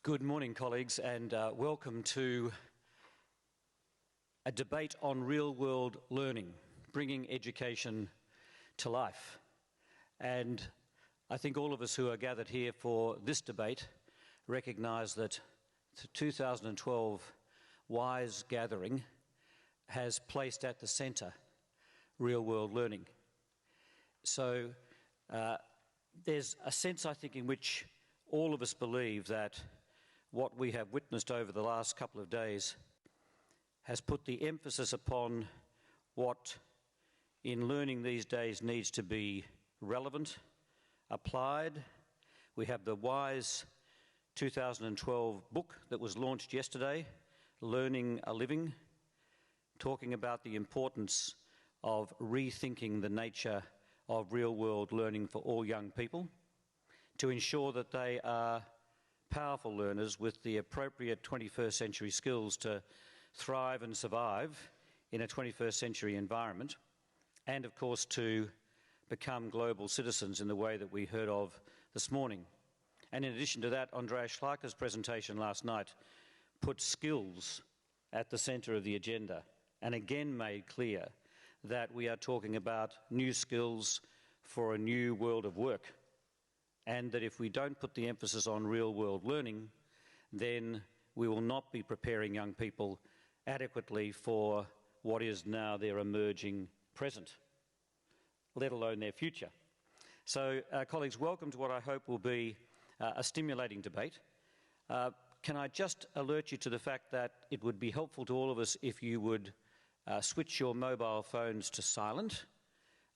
Good morning, colleagues, and welcome to a debate on real-world learning, bringing education to life. And I think all of us who are gathered here for this debate recognise that the 2012 WISE gathering has placed at the centre real-world learning. So there's a sense, I think, in which all of us believe that what we have witnessed over the last couple of days has put the emphasis upon what in learning these days needs to be relevant, applied. We have the WISE 2012 book that was launched yesterday, Learning a Living, talking about the importance of rethinking the nature of real-world learning for all young people to ensure that they are powerful learners with the appropriate 21st century skills to thrive and survive in a 21st century environment, and of course to become global citizens in the way that we heard of this morning. And in addition to that, Andreas Schlager's presentation last night put skills at the centre of the agenda and again made clear that we are talking about new skills for a new world of work, and that if we don't put the emphasis on real-world learning, then we will not be preparing young people adequately for what is now their emerging present, let alone their future. So, colleagues, welcome to what I hope will be a stimulating debate. Can I just alert you to the fact that it would be helpful to all of us if you would switch your mobile phones to silent.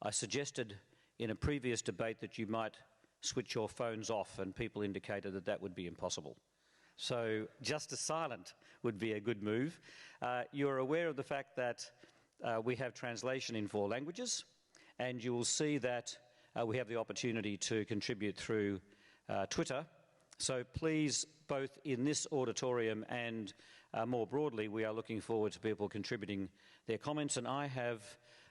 I suggested in a previous debate that you might switch your phones off, and people indicated that that would be impossible. So just a silent would be a good move. You're aware of the fact that we have translation in 4 languages, and you will see that we have the opportunity to contribute through Twitter. So please, both in this auditorium and more broadly, we are looking forward to people contributing their comments, and I have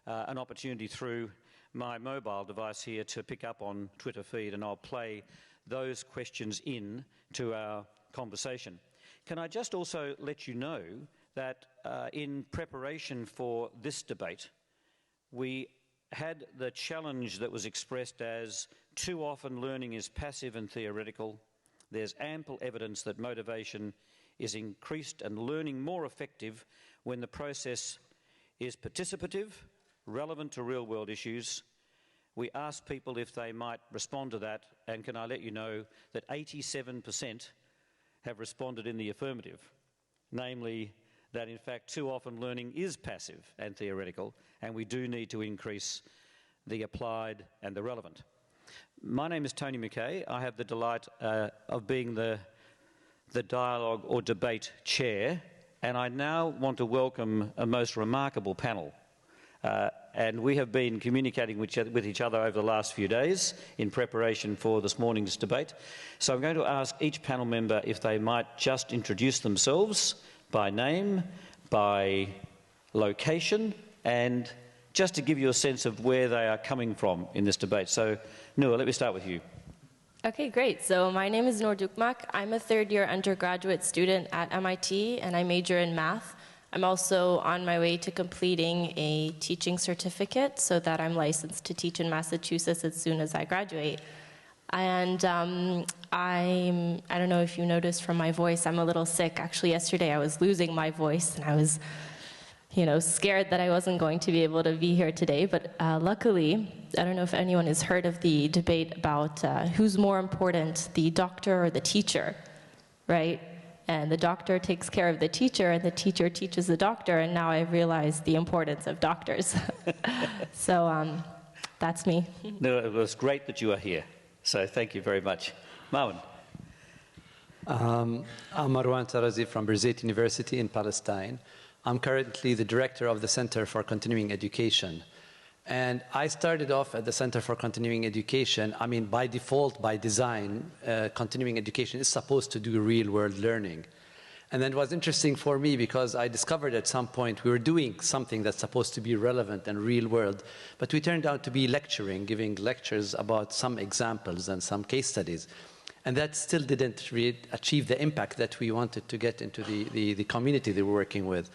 an opportunity through my mobile device here to pick up on Twitter feed, and I'll play those questions in to our conversation. Can I just also let you know that in preparation for this debate, we had the challenge that was expressed as too often learning is passive and theoretical. There's ample evidence that motivation is increased and learning more effective when the process is participative, relevant to real-world issues. We asked people if they might respond to that, and can I let you know that 87% have responded in the affirmative, namely that in fact too often learning is passive and theoretical, and we do need to increase the applied and the relevant. My name is Tony McKay. I have the delight of being the dialogue or debate chair, and I now want to welcome a most remarkable panel. And we have been communicating with each other over the last few days in preparation for this morning's debate. So I'm going to ask each panel member if they might just introduce themselves by name, by location, and just to give you a sense of where they are coming from in this debate. So, Noor, let me start with you. Okay, great. So my name is Noor Dukmak. I'm a third-year undergraduate student at MIT, and I major in math. I'm also on my way to completing a teaching certificate so that I'm licensed to teach in Massachusetts as soon as I graduate. And I don't know if you noticed from my voice, I'm a little sick. Actually, yesterday I was losing my voice, and I was, scared that I wasn't going to be able to be here today. But luckily, I don't know if anyone has heard of the debate about who's more important, the doctor or the teacher, right? And the doctor takes care of the teacher, and the teacher teaches the doctor, and now I've realized the importance of doctors. So that's me. No, it was great that you are here, so thank you very much. Marwan. I'm Marwan Tarazi from Birzeit University in Palestine. I'm currently the director of the Center for Continuing Education. And I started off at the Center for Continuing Education. I mean, by default, by design, continuing education is supposed to do real-world learning. And then it was interesting for me because I discovered at some point we were doing something that's supposed to be relevant and real-world, but we turned out to be lecturing, giving lectures about some examples and some case studies. And that still didn't achieve the impact that we wanted to get into the community that we're working with.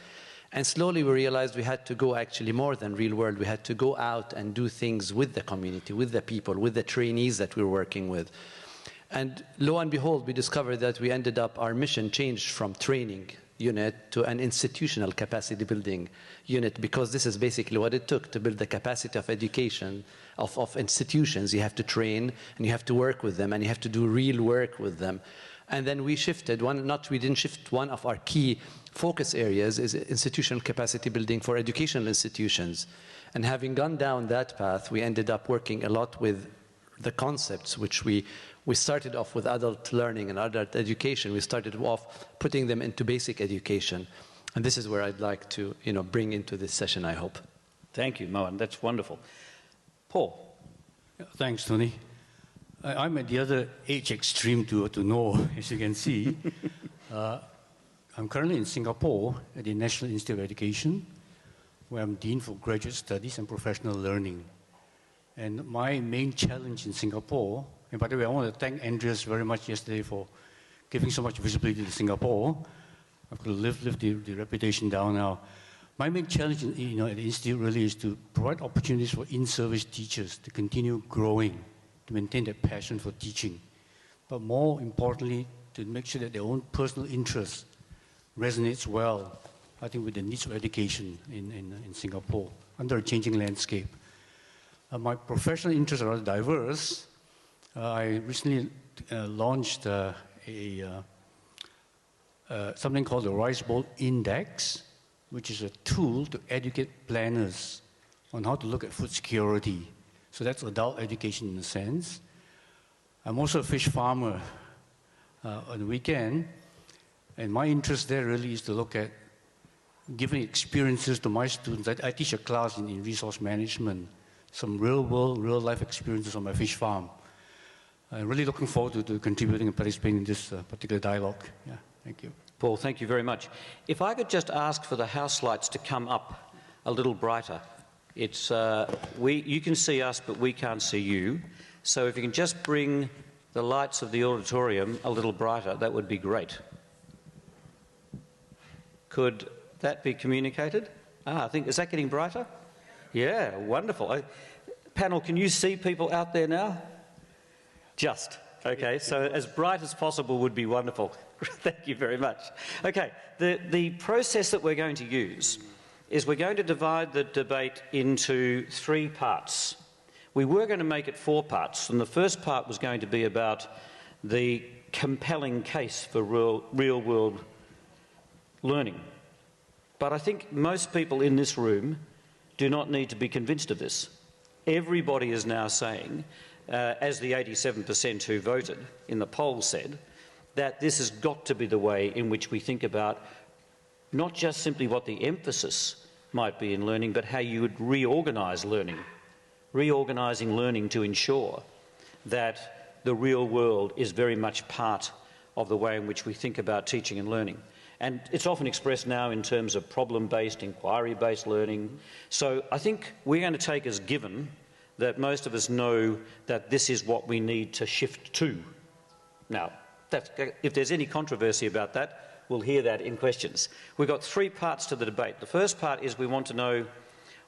And slowly we realized we had to go actually more than real world. We had to go out and do things with the community, with the people, with the trainees that we were working with. And lo and behold, we discovered that we ended up, our mission changed from training unit to an institutional capacity building unit, because this is basically what it took to build the capacity of education, of institutions. You have to train, and you have to work with them, and you have to do real work with them. And then we shifted, we didn't shift, one of our key focus areas is institutional capacity building for educational institutions. And having gone down that path, we ended up working a lot with the concepts, which we started off with adult learning and adult education. We started off putting them into basic education. And this is where I'd like to bring into this session, I hope. Thank you, Mohan. That's wonderful. Paul. Thanks, Tony. I'm at the other age extreme to know, as you can see. I'm currently in Singapore at the National Institute of Education, where I'm Dean for Graduate Studies and Professional Learning. And my main challenge in Singapore, and by the way, I want to thank Andreas very much yesterday for giving so much visibility to Singapore. I've got to live the reputation down now. My main challenge at the Institute really is to provide opportunities for in-service teachers to continue growing, to maintain their passion for teaching, but more importantly, to make sure that their own personal interest resonates well, I think, with the needs of education in Singapore under a changing landscape. My professional interests are rather diverse. I recently launched something called the Rice Bowl Index, which is a tool to educate planners on how to look at food security. So that's adult education in a sense. I'm also a fish farmer on the weekend, and my interest there really is to look at giving experiences to my students. I teach a class in resource management, some real-world, real-life experiences on my fish farm. I'm really looking forward to contributing and participating in this particular dialogue. Yeah, thank you. Paul, thank you very much. If I could just ask for the house lights to come up a little brighter. It's, you can see us, but we can't see you. So if you can just bring the lights of the auditorium a little brighter, that would be great. Could that be communicated? I think, is that getting brighter? Yeah, wonderful. Panel, can you see people out there now? Just. Okay, so as bright as possible would be wonderful. Thank you very much. Okay, the process that we're going to use is we're going to divide the debate into 3 parts. We were going to make it 4 parts, and the first part was going to be about the compelling case for real-world learning. But I think most people in this room do not need to be convinced of this. Everybody is now saying, as the 87% who voted in the poll said, that this has got to be the way in which we think about not just simply what the emphasis might be in learning, but how you would reorganise learning, reorganising learning to ensure that the real world is very much part of the way in which we think about teaching and learning. And it's often expressed now in terms of problem-based, inquiry-based learning. So I think we're going to take as given that most of us know that this is what we need to shift to. Now, if there's any controversy about that, we'll hear that in questions. We've got 3 parts to the debate. The first part is we want to know,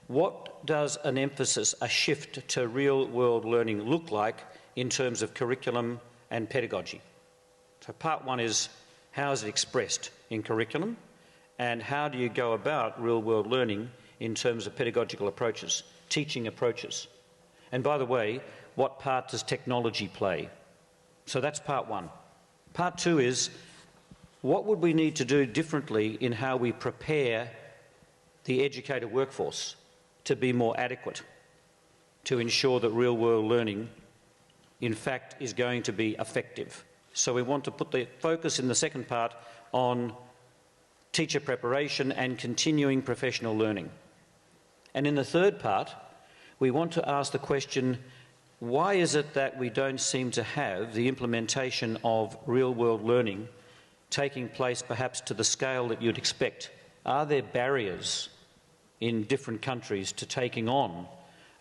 what does an emphasis, a shift to real-world learning look like in terms of curriculum and pedagogy? So part 1 is, how is it expressed in curriculum, and how do you go about real-world learning in terms of pedagogical approaches, teaching approaches? And by the way, what part does technology play? So that's part 1. Part 2 is, what would we need to do differently in how we prepare the educator workforce to be more adequate, to ensure that real-world learning, in fact, is going to be effective? So we want to put the focus in the second part on teacher preparation and continuing professional learning. And in the third part, we want to ask the question, why is it that we don't seem to have the implementation of real-world learning taking place perhaps to the scale that you'd expect? Are there barriers in different countries to taking on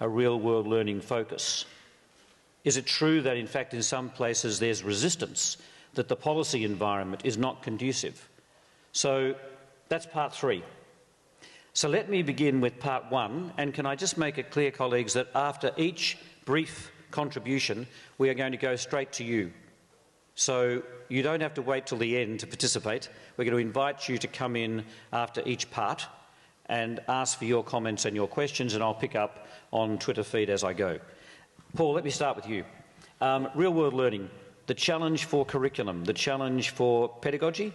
a real-world learning focus? Is it true that, in fact, in some places there's resistance, that the policy environment is not conducive? So that's part 3. So let me begin with part 1, and can I just make it clear, colleagues, that after each brief contribution, we are going to go straight to you. So you don't have to wait till the end to participate. We're going to invite you to come in after each part and ask for your comments and your questions, and I'll pick up on Twitter feed as I go. Paul, let me start with you. Real-world learning, the challenge for curriculum, the challenge for pedagogy?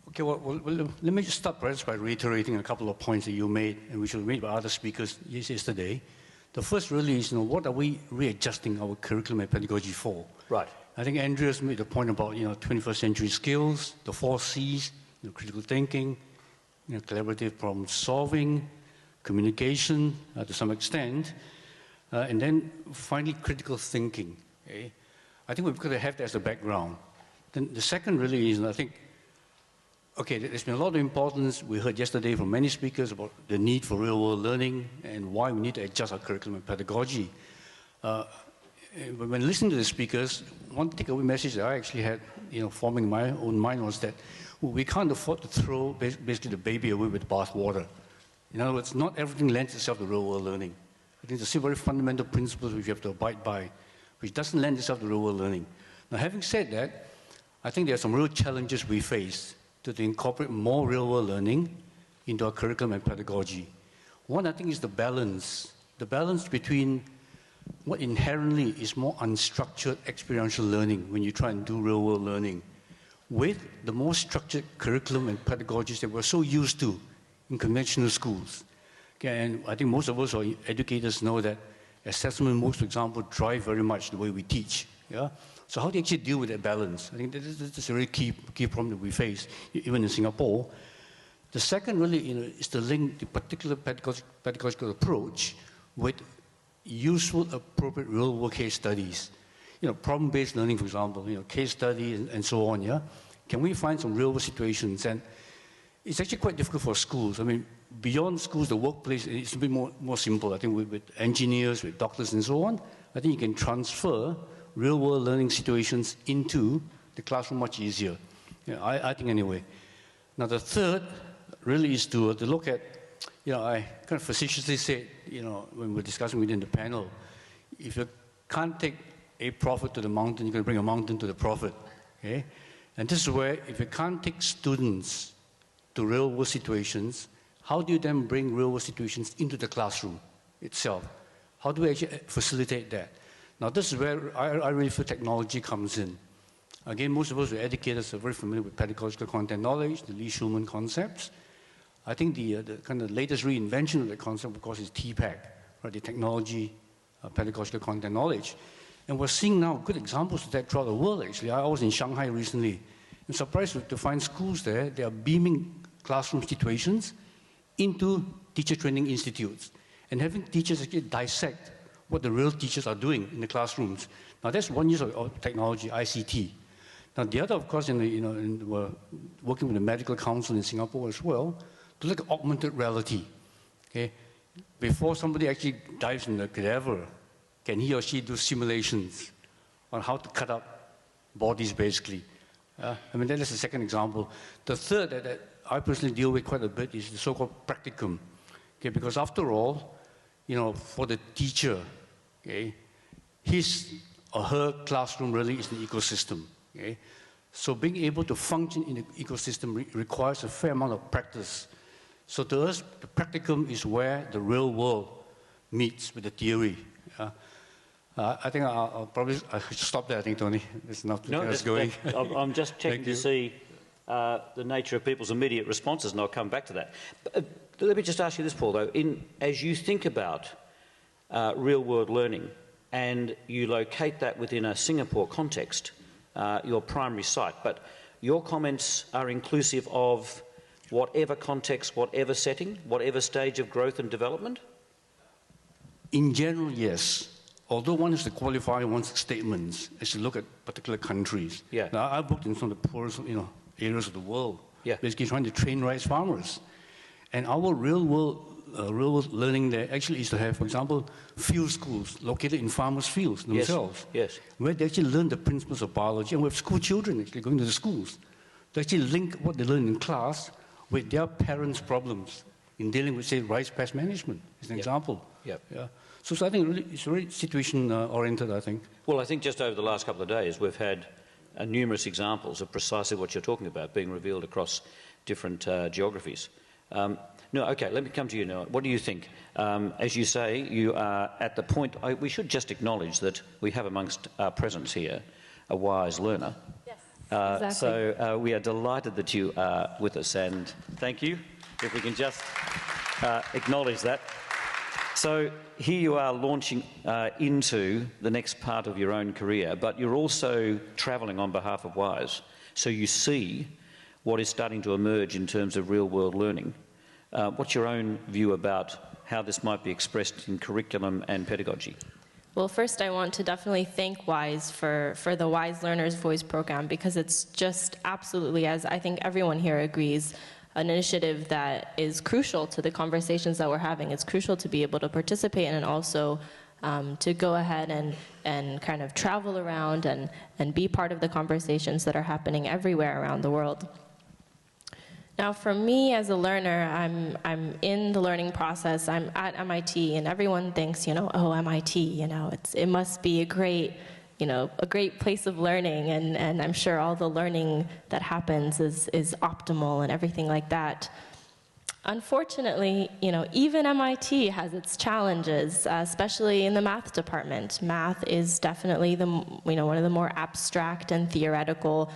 Okay, well, let me just start perhaps by reiterating a couple of points that you made, and which were made by other speakers yesterday. The first really is, what are we readjusting our curriculum and pedagogy for? Right. I think Andrea's made the point about, 21st century skills, the 4 C's, critical thinking, collaborative problem solving, communication to some extent, and then finally critical thinking. Okay? I think we've got to have that as a background. Then the second really is, I think, okay, there's been a lot of importance. We heard yesterday from many speakers about the need for real-world learning and why we need to adjust our curriculum and pedagogy. When listening to the speakers, one takeaway message that I actually had, forming in my own mind was that we can't afford to throw basically the baby away with the bathwater. In other words, not everything lends itself to real-world learning. I think there's a very fundamental principles which you have to abide by, which doesn't lend itself to real-world learning. Now, having said that, I think there are some real challenges we face to incorporate more real-world learning into our curriculum and pedagogy. One, I think, is the balance between what inherently is more unstructured experiential learning when you try and do real-world learning with the more structured curriculum and pedagogies that we're so used to in conventional schools. Okay, and I think most of us, or educators, know that assessment modes, for example, drive very much the way we teach. Yeah? So how do you actually deal with that balance? I think this is a really key problem that we face, even in Singapore. The second really is to link the particular pedagogical approach with useful, appropriate real-world case studies. Problem-based learning, for example, case study and so on, yeah? Can we find some real-world situations? And it's actually quite difficult for schools. I mean, beyond schools, the workplace, it's a bit more simple. I think with engineers, with doctors and so on, I think you can transfer real-world learning situations into the classroom much easier. I think anyway. Now the third really is to look at, I kind of facetiously said, when we're discussing within the panel, if you can't take a prophet to the mountain, you're going to bring a mountain to the prophet. Okay? And this is where, if you can't take students to real-world situations, how do you then bring real-world situations into the classroom itself? How do we actually facilitate that? Now, this is where I really feel technology comes in. Again, most of us who are educators are very familiar with pedagogical content knowledge, the Lee Schulman concepts. I think the kind of latest reinvention of the concept, of course, is TPAC, right? The technology, pedagogical content knowledge. And we're seeing now good examples of that throughout the world, actually. I was in Shanghai recently. I'm surprised to find schools there, they are beaming classroom situations into teacher training institutes and having teachers actually dissect what the real teachers are doing in the classrooms. Now, that's one use of technology, ICT. Now, the other, of course, we're working with the Medical Council in Singapore as well, to look at augmented reality. Okay? Before somebody actually dives in the cadaver, can he or she do simulations on how to cut up bodies, basically? I mean, that is the second example. The third that I personally deal with quite a bit is the so-called practicum. Okay? Because after all, for the teacher, okay, his or her classroom really is the ecosystem. Okay? So being able to function in the ecosystem requires a fair amount of practice. So to us, the practicum is where the real world meets with the theory. I think I should stop there, I think, Tony. There's enough to get us going. I'm just checking to see the nature of people's immediate responses, and I'll come back to that. But, let me just ask you this, Paul, though. As you think about real-world learning and you locate that within a Singapore context, your primary site, but your comments are inclusive of whatever context, whatever setting, whatever stage of growth and development? In general, yes. Although one has to qualify one's statements as you look at particular countries. Yeah. Now, I've worked in some of the poorest areas of the world, yeah, basically trying to train rice farmers. And our real-world real-world learning there actually is to have, for example, field schools located in farmers' fields themselves, yes. where they actually learn the principles of biology, and we have school children actually going to the schools to actually link what they learn in class with their parents' problems in dealing with, say, rice pest management, as an example. Yep. Yeah. So I think really, it's really situation-oriented, I think. Well, I think just over the last couple of days, we've had numerous examples of precisely what you're talking about being revealed across different geographies. No, okay, let me come to you now. What do you think? As you say, you are at the point, we should just acknowledge that we have amongst our presence here a wise learner. Yes, exactly. So we are delighted that you are with us, and thank you. If we can just acknowledge that. So here you are launching into the next part of your own career, but you're also travelling on behalf of WISE. So you see what is starting to emerge in terms of real-world learning. What's your own view about how this might be expressed in curriculum and pedagogy? Well, first I want to definitely thank WISE for the WISE Learners Voice program, because it's just absolutely, as I think everyone here agrees, an initiative that is crucial to the conversations that we're having. It's crucial to be able to participate and also to go ahead and kind of travel around and be part of the conversations that are happening everywhere around the world. Now, for me as a learner, I'm in the learning process. I'm at MIT, and everyone thinks, oh, MIT, it must be a great place of learning, and I'm sure all the learning that happens is optimal and everything like that. Unfortunately, even MIT has its challenges, especially in the math department. Math is definitely one of the more abstract and theoretical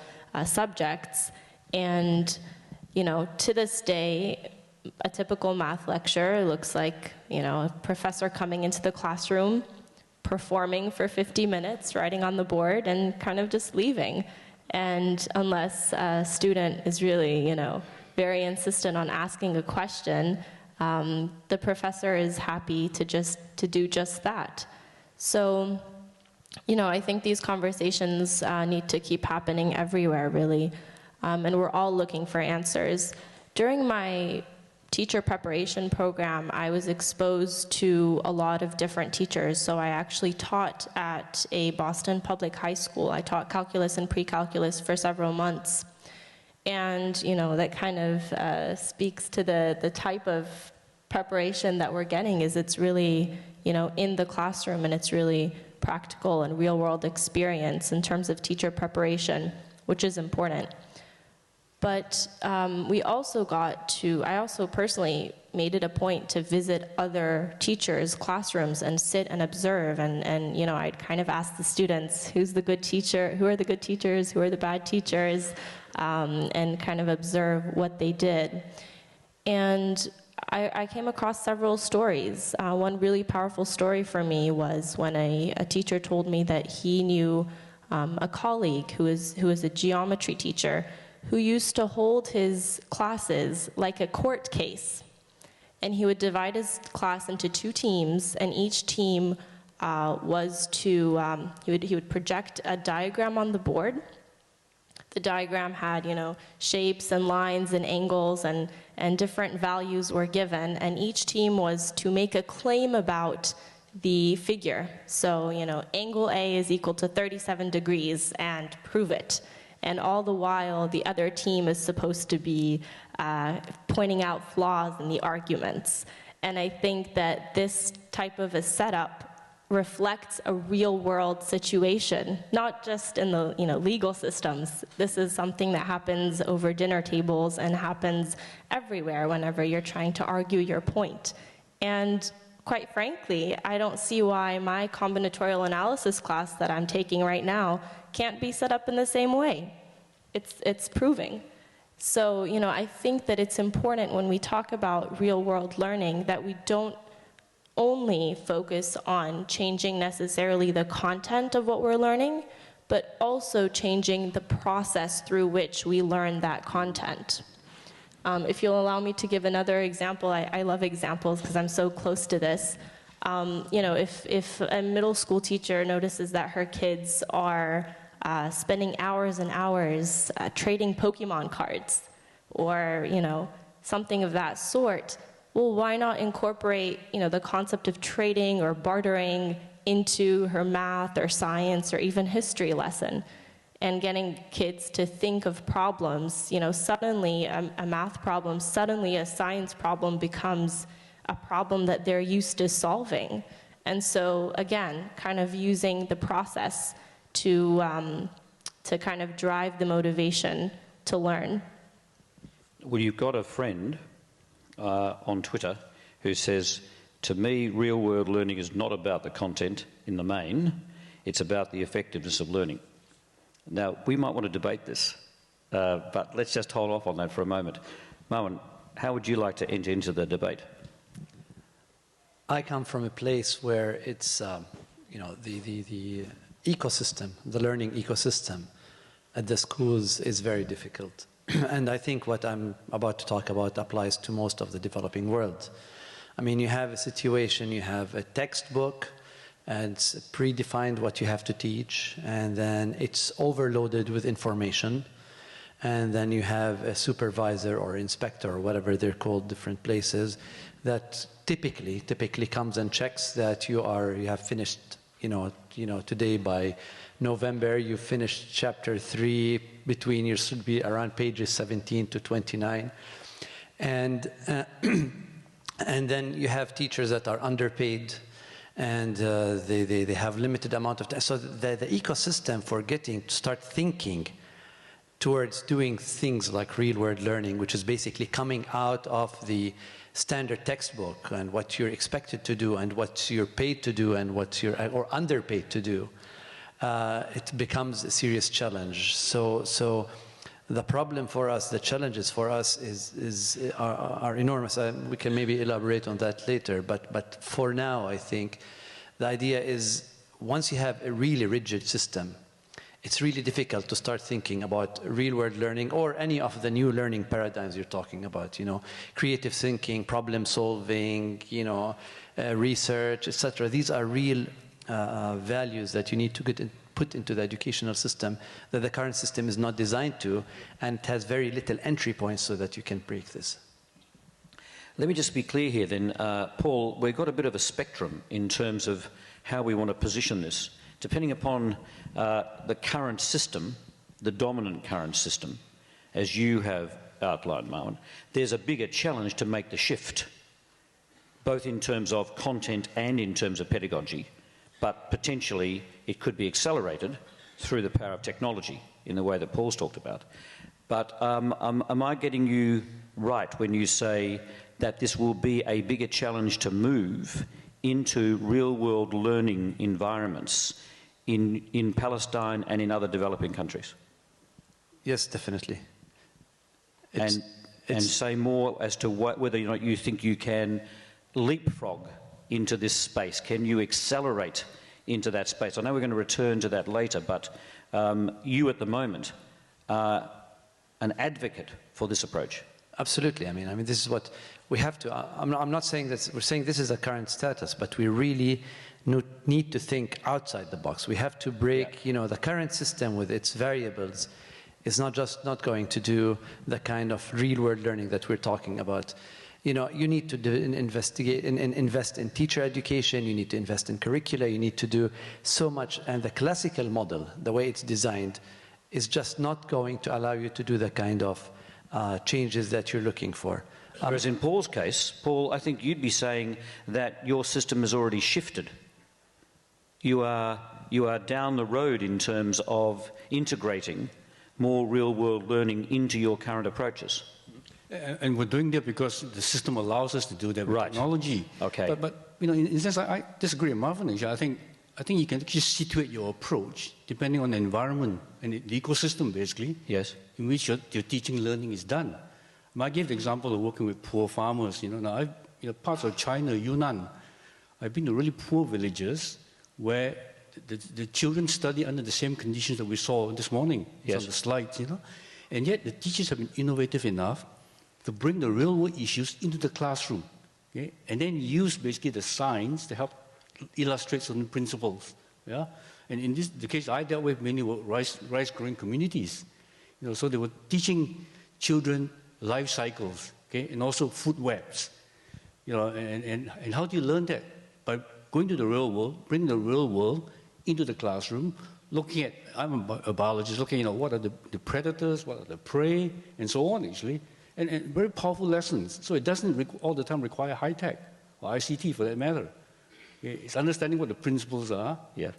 subjects, and to this day, a typical math lecture looks like, a professor coming into the classroom, performing for 50 minutes, writing on the board, and kind of just leaving. And unless a student is really, very insistent on asking a question, the professor is happy to do just that. So, I think these conversations need to keep happening everywhere, really. And we're all looking for answers. During my teacher preparation program, I was exposed to a lot of different teachers. So I actually taught at a Boston public high school. I taught calculus and pre-calculus for several months. And, that kind of speaks to the type of preparation that we're getting. Is it's really, in the classroom, and it's really practical and real-world experience in terms of teacher preparation, which is important. But I also personally made it a point to visit other teachers' classrooms and sit and observe, and I'd kind of ask the students, who's the good teacher, who are the good teachers, who are the bad teachers, and kind of observe what they did. And I came across several stories. One really powerful story for me was when a teacher told me that he knew a colleague who is a geometry teacher, who used to hold his classes like a court case. And he would divide his class into 2 teams, and each team was to, he would project a diagram on the board. The diagram had, shapes and lines and angles, and different values were given, and each team was to make a claim about the figure. So, angle A is equal to 37 degrees, and prove it. And all the while, the other team is supposed to be pointing out flaws in the arguments. And I think that this type of a setup reflects a real-world situation, not just in the legal systems. This is something that happens over dinner tables and happens everywhere whenever you're trying to argue your point. And quite frankly, I don't see why my combinatorial analysis class that I'm taking right now can't be set up in the same way. It's proving. So, I think that it's important when we talk about real-world learning that we don't only focus on changing necessarily the content of what we're learning, but also changing the process through which we learn that content. If you'll allow me to give another example, I love examples because I'm so close to this. If a middle school teacher notices that her kids are spending hours and hours trading Pokemon cards, or something of that sort, well, why not incorporate, the concept of trading or bartering into her math or science or even history lesson? And getting kids to think of problems, suddenly a math problem, suddenly a science problem becomes a problem that they're used to solving. And so, again, kind of using the process to kind of drive the motivation to learn. Well, you've got a friend on Twitter who says, to me, real-world learning is not about the content in the main, it's about the effectiveness of learning. Now, we might want to debate this, but let's just hold off on that for a moment. Marwan, how would you like to enter into the debate? I come from a place where it's, the ecosystem, the learning ecosystem at the schools is very difficult. And I think what I'm about to talk about applies to most of the developing world. I mean, you have a situation, you have a textbook, and it's predefined what you have to teach, and then it's overloaded with information, and then you have a supervisor or inspector or whatever they're called, different places, that typically comes and checks that you have finished, today by November you finished chapter 3, between you should be around pages 17 to 29, and then you have teachers that are underpaid, and they have limited amount of time. So the ecosystem for getting to start thinking towards doing things like real-world learning, which is basically coming out of the standard textbook and what you're expected to do and what you're paid to do and what you're or underpaid to do, it becomes a serious challenge. So the problem for us, the challenges for us are enormous. We can maybe elaborate on that later, but for now, I think the idea is once you have a really rigid system, it's really difficult to start thinking about real-world learning or any of the new learning paradigms you're talking about, creative thinking, problem solving, research, etc. These are real values that you need to put into the educational system that the current system is not designed to, and it has very little entry points so that you can break this. Let me just be clear here then, Paul, we've got a bit of a spectrum in terms of how we want to position this. Depending upon the current system, the dominant current system, as you have outlined, Marwan, there's a bigger challenge to make the shift, both in terms of content and in terms of pedagogy, but potentially it could be accelerated through the power of technology in the way that Paul's talked about. But am I getting you right when you say that this will be a bigger challenge to move into real-world learning environments in Palestine and in other developing countries? Yes, definitely. And say more as to whether or not you think you can leapfrog into this space. Can you accelerate into that space? I know we're going to return to that later, but you at the moment are an advocate for this approach. Absolutely. I mean, this is what we have to. I'm not saying that we're saying this is the current status, but we really need to think outside the box. We have to break. The current system with its variables is not going to do the kind of real-world learning that we're talking about. You need to invest in teacher education. You need to invest in curricula. You need to do so much. And the classical model, the way it's designed, is just not going to allow you to do the kind of changes that you're looking for. Whereas in Paul's case, Paul, I think you'd be saying that your system has already shifted. You are down the road in terms of integrating more real-world learning into your current approaches. And we're doing that because the system allows us to do that with technology. Okay. But in a sense, I disagree with Marwan. I think you can just situate your approach depending on the environment and the ecosystem, basically. Yes. In which your teaching learning is done. I gave the example of working with poor farmers. Now parts of China, Yunnan, I've been to really poor villages where the children study under the same conditions that we saw this morning on the slides. And yet the teachers have been innovative enough to bring the real-world issues into the classroom, okay? And then use basically the science to help illustrate certain principles. Yeah? And in the case I dealt with, many were rice-growing communities. So they were teaching children life cycles, okay, and also food webs. You know, and how do you learn that? By going to the real world, bringing the real world into the classroom, looking at, I'm a biologist, looking, what are the predators, what are the prey, and so on, actually. And very powerful lessons. So it doesn't all the time require high tech, or ICT for that matter. It's understanding what the principles are, and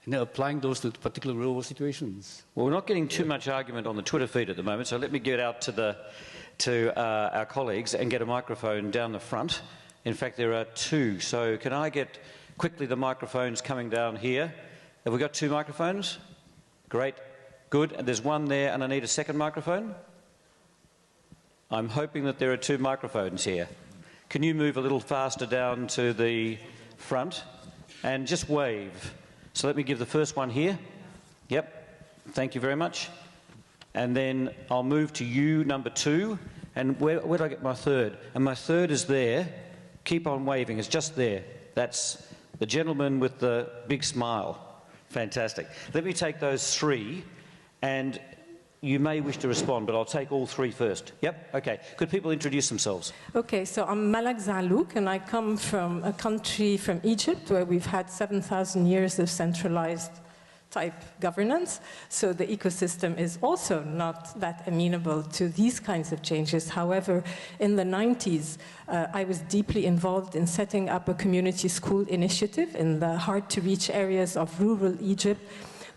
then applying those to particular real world situations. Well, we're not getting too much argument on the Twitter feed at the moment, so let me get out to our colleagues and get a microphone down the front. In fact, there are two. So can I get quickly the microphones coming down here? Have we got two microphones? Great. Good. And there's one there, and I need a second microphone. I'm hoping that there are two microphones here. Can you move a little faster down to the front and just wave? So let me give the first one here. Yep. Thank you very much. And then I'll move to you, number 2. And where do I get my third? And my third is there. Keep on waving. It's just there. That's the gentleman with the big smile. Fantastic. Let me take those 3, and you may wish to respond, but I'll take all 3 first. Yep, okay. Could people introduce themselves? Okay, so I'm Malak Zalouk, and I come from a country from Egypt where we've had 7,000 years of centralized type governance. So the ecosystem is also not that amenable to these kinds of changes. However, in the 90s, I was deeply involved in setting up a community school initiative in the hard-to-reach areas of rural Egypt,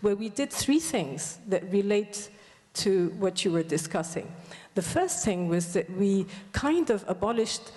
where we did 3 things that relate to what you were discussing. The first thing was that we kind of abolished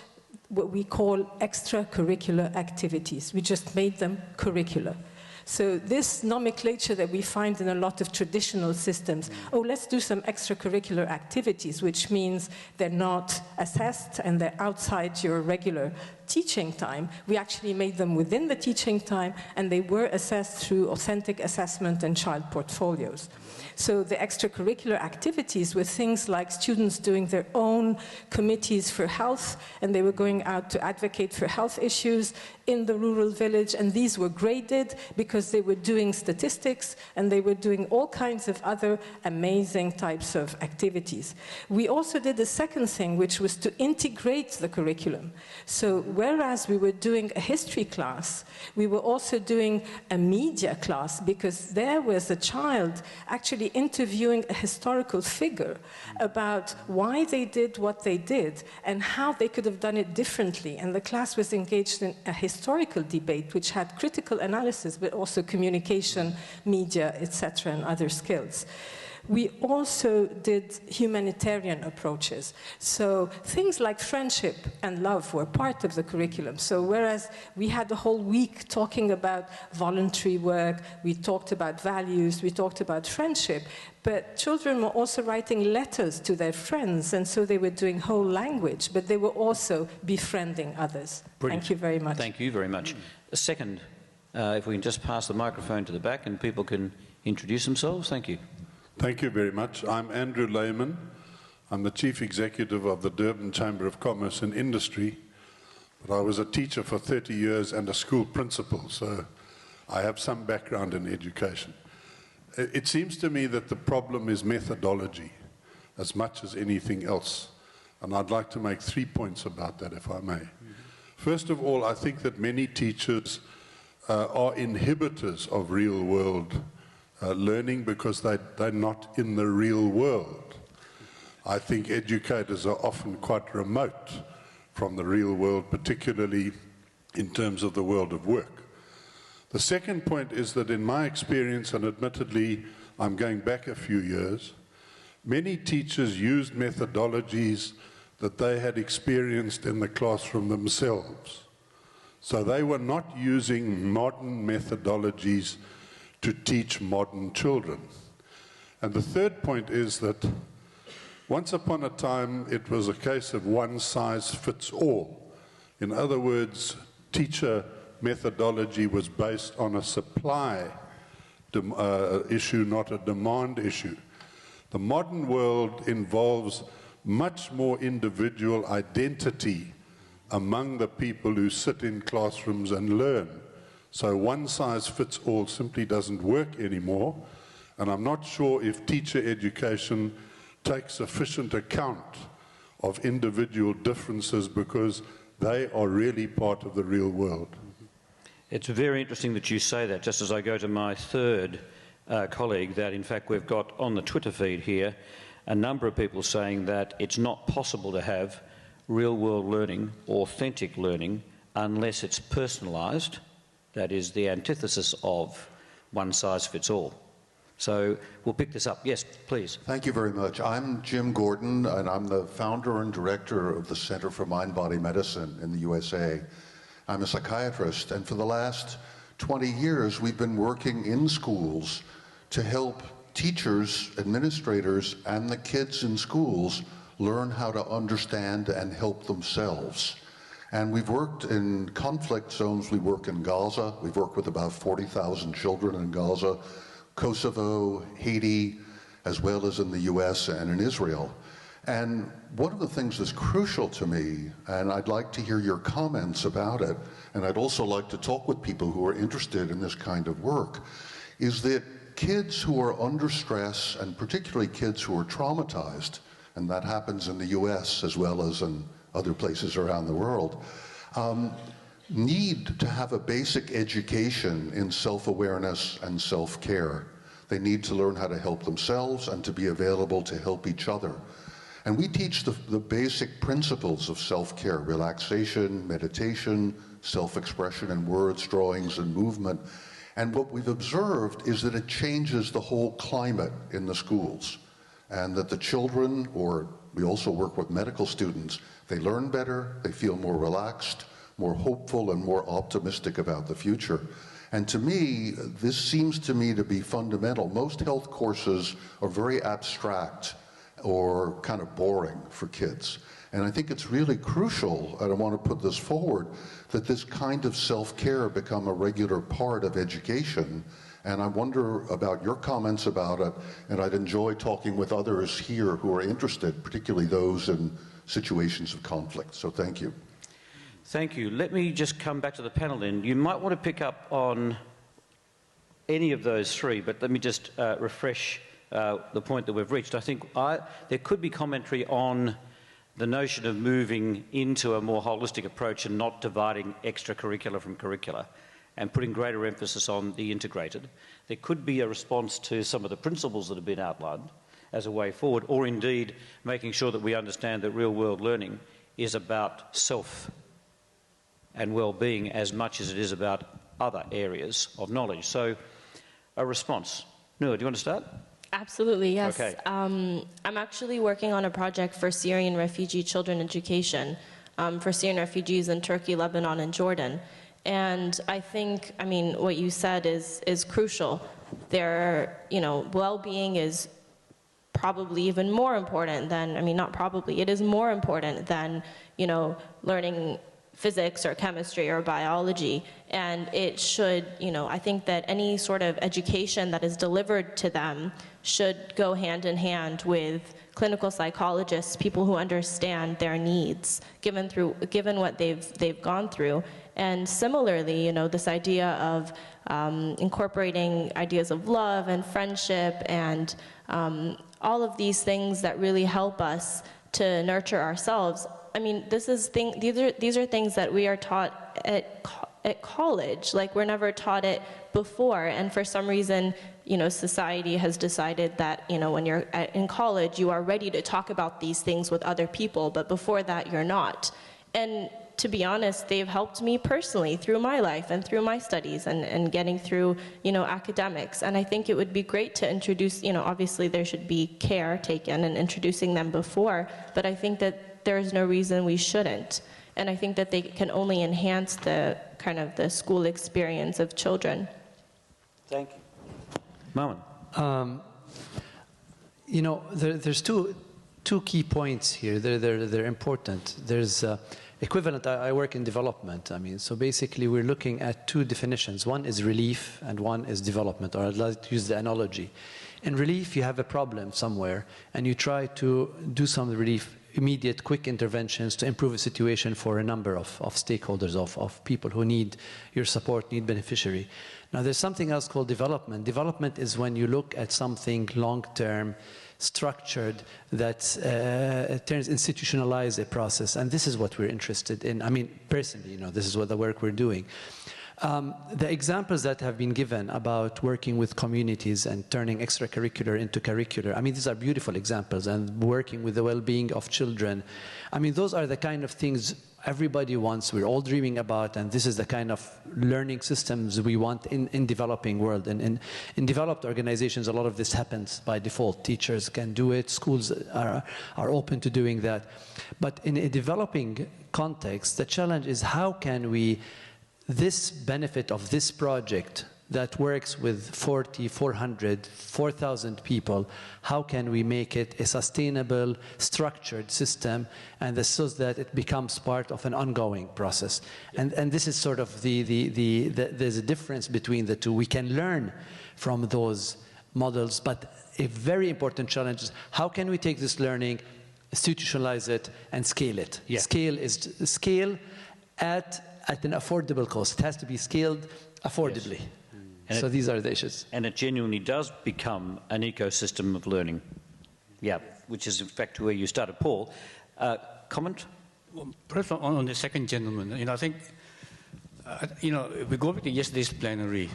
what we call extracurricular activities. We just made them curricular. So this nomenclature that we find in a lot of traditional systems, let's do some extracurricular activities, which means they're not assessed and they're outside your regular teaching time. We actually made them within the teaching time, and they were assessed through authentic assessment and child portfolios. So the extracurricular activities were things like students doing their own committees for health, and they were going out to advocate for health issues in the rural village, and these were graded because they were doing statistics, and they were doing all kinds of other amazing types of activities. We also did a second thing, which was to integrate the curriculum. So whereas we were doing a history class, we were also doing a media class, because there was a child actually interviewing a historical figure about why they did what they did and how they could have done it differently. And the class was engaged in a historical debate, which had critical analysis, but also communication, media, etc., and other skills. We also did humanitarian approaches. So things like friendship and love were part of the curriculum. So whereas we had the whole week talking about voluntary work, we talked about values, we talked about friendship, but children were also writing letters to their friends, and so they were doing whole language, but they were also befriending others. Brilliant. Thank you very much. Thank you very much. A second, if we can just pass the microphone to the back and people can introduce themselves. Thank you. Thank you very much. I'm Andrew Lehman. I'm the Chief Executive of the Durban Chamber of Commerce and Industry, but I was a teacher for 30 years and a school principal, so I have some background in education. It seems to me that the problem is methodology as much as anything else, and I'd like to make 3 points about that, if I may. First of all, I think that many teachers are inhibitors of real-world learning because they're not in the real world. I think educators are often quite remote from the real world, particularly in terms of the world of work. The second point is that in my experience, and admittedly I'm going back a few years, many teachers used methodologies that they had experienced in the classroom themselves. So they were not using modern methodologies to teach modern children. And the third point is that once upon a time it was a case of one size fits all. In other words, teacher methodology was based on a supply issue, not a demand issue. The modern world involves much more individual identity among the people who sit in classrooms and learn. So one size fits all simply doesn't work anymore, and I'm not sure if teacher education takes sufficient account of individual differences, because They are really part of the real world. It's very interesting that you say that, just as I go to my third colleague, that in fact we've got on the Twitter feed here a number of people saying that it's not possible to have real-world learning, authentic learning, unless it's personalised. That is the antithesis of one-size-fits-all. So we'll pick this up. Yes, please. Thank you very much. I'm Jim Gordon, and I'm the founder and director of the Center for Mind-Body Medicine in the USA. I'm a psychiatrist, and for the last 20 years, we've been working in schools to help teachers, administrators, and the kids in schools learn how to understand and help themselves. And we've worked in conflict zones. We work in Gaza. We've worked with about 40,000 children in Gaza, Kosovo, Haiti, as well as in the US and in Israel. And one of the things that's crucial to me, and I'd like to hear your comments about it, and I'd also like to talk with people who are interested in this kind of work, is that kids who are under stress, and particularly kids who are traumatized, and that happens in the US as well as in other places around the world, need to have a basic education in self-awareness and self-care. They need to learn how to help themselves and to be available to help each other. And we teach the basic principles of self-care: relaxation, meditation, self-expression in words, drawings, and movement. And what we've observed is that it changes the whole climate in the schools, and that the children, or we also work with medical students, they learn better, they feel more relaxed, more hopeful, and more optimistic about the future. And to me, this seems to me to be fundamental. Most health courses are very abstract or kind of boring for kids. And I think it's really crucial, and I want to put this forward, that this kind of self-care become a regular part of education. And I wonder about your comments about it, and I'd enjoy talking with others here who are interested, particularly those in situations of conflict. So thank you. Thank you. Let me just come back to the panel then. You might want to pick up on any of those three, but let me just refresh the point that we've reached. I think there could be commentary on the notion of moving into a more holistic approach and not dividing extracurricular from curricula and putting greater emphasis on the integrated. There could be a response to some of the principles that have been outlined as a way forward, or indeed making sure that we understand that real-world learning is about self and well-being as much as it is about other areas of knowledge. So, a response. Noor, do you want to start? Absolutely, yes. Okay. I'm actually working on a project for Syrian refugee children education for Syrian refugees in Turkey, Lebanon, and Jordan. And I think, I mean, what you said is crucial. Their, well-being is probably even more important than, not probably, it is more important than, learning physics or chemistry or biology. And it should, I think that any sort of education that is delivered to them should go hand in hand with clinical psychologists, people who understand their needs, given what they've gone through. And similarly, this idea of incorporating ideas of love and friendship and all of these things that really help us to nurture ourselves. These are things that we are taught at college. Like, we're never taught it before, and for some reason, society has decided that, when you're in college, you are ready to talk about these things with other people, but before that, you're not. And to be honest, they've helped me personally through my life and through my studies and getting through, academics. And I think it would be great to introduce, obviously there should be care taken in introducing them before, but I think that there's no reason we shouldn't. And I think that they can only enhance the kind of the school experience of children. Thank you. Marwan. There's two key points here. They're important. There's equivalent. I work in development. So basically we're looking at two definitions. One is relief and one is development, or I'd like to use the analogy. In relief, you have a problem somewhere, and you try to do some relief, immediate, quick interventions to improve a situation for a number of stakeholders, of people who need your support, need beneficiary. Now, there's something else called development. Development is when you look at something long-term, structured, that turns institutionalize a process, and this is what we're interested in. I mean, personally, this is what the work we're doing. The examples that have been given about working with communities and turning extracurricular into curricular, I mean, these are beautiful examples, and working with the well-being of children. I mean, those are the kind of things everybody wants, we're all dreaming about, and this is the kind of learning systems we want in developing world. And in developed organizations, a lot of this happens by default. Teachers can do it, schools are open to doing that. But in a developing context, the challenge is how can we this benefit of this project that works with 40, 400, 4,000 people, how can we make it a sustainable, structured system, and so that it becomes part of an ongoing process? And this is sort of there's a difference between the two. We can learn from those models, but a very important challenge is how can we take this learning, institutionalize it, and scale it? Yeah. Scale at an affordable cost. It has to be scaled affordably. Yes. So these are the issues. And it genuinely does become an ecosystem of learning. Yeah, which is in fact where you started. Paul, comment? Well, perhaps on the second gentleman, I think, if we go back to yesterday's plenary,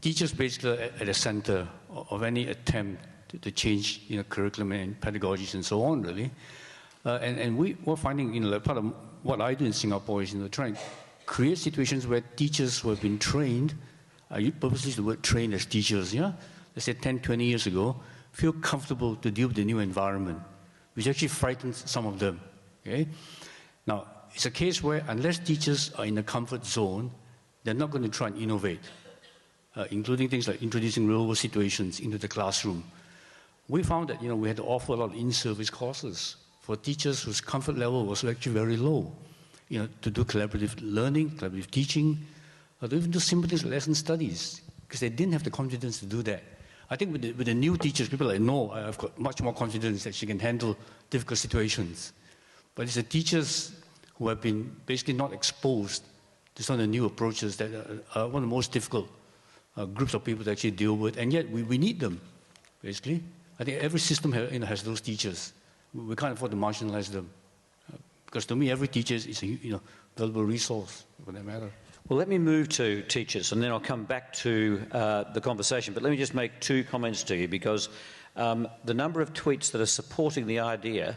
teachers basically at the center of any attempt to change, curriculum and pedagogies and so on, really. And we're finding, part of what I do in Singapore is, trying to create situations where teachers who have been trained, you purposely use the word trained as teachers, let's say 10, 20 years ago, feel comfortable to deal with the new environment, which actually frightens some of them, okay? Now, it's a case where unless teachers are in a comfort zone, they're not going to try and innovate, including things like introducing real-world situations into the classroom. We found that, we had to offer a lot of in-service courses for teachers whose comfort level was actually very low, to do collaborative learning, collaborative teaching, or to even do simple things like lesson studies, because they didn't have the confidence to do that. I think with the new teachers, people are like, no, I've got much more confidence that she can handle difficult situations. But it's the teachers who have been basically not exposed to some of the new approaches that are one of the most difficult groups of people to actually deal with, and yet we need them, basically. I think every system has those teachers. We can't afford to marginalize them. Because to me, every teacher is a valuable resource, for that matter. Well, let me move to teachers, and then I'll come back to the conversation. But let me just make two comments to you, because the number of tweets that are supporting the idea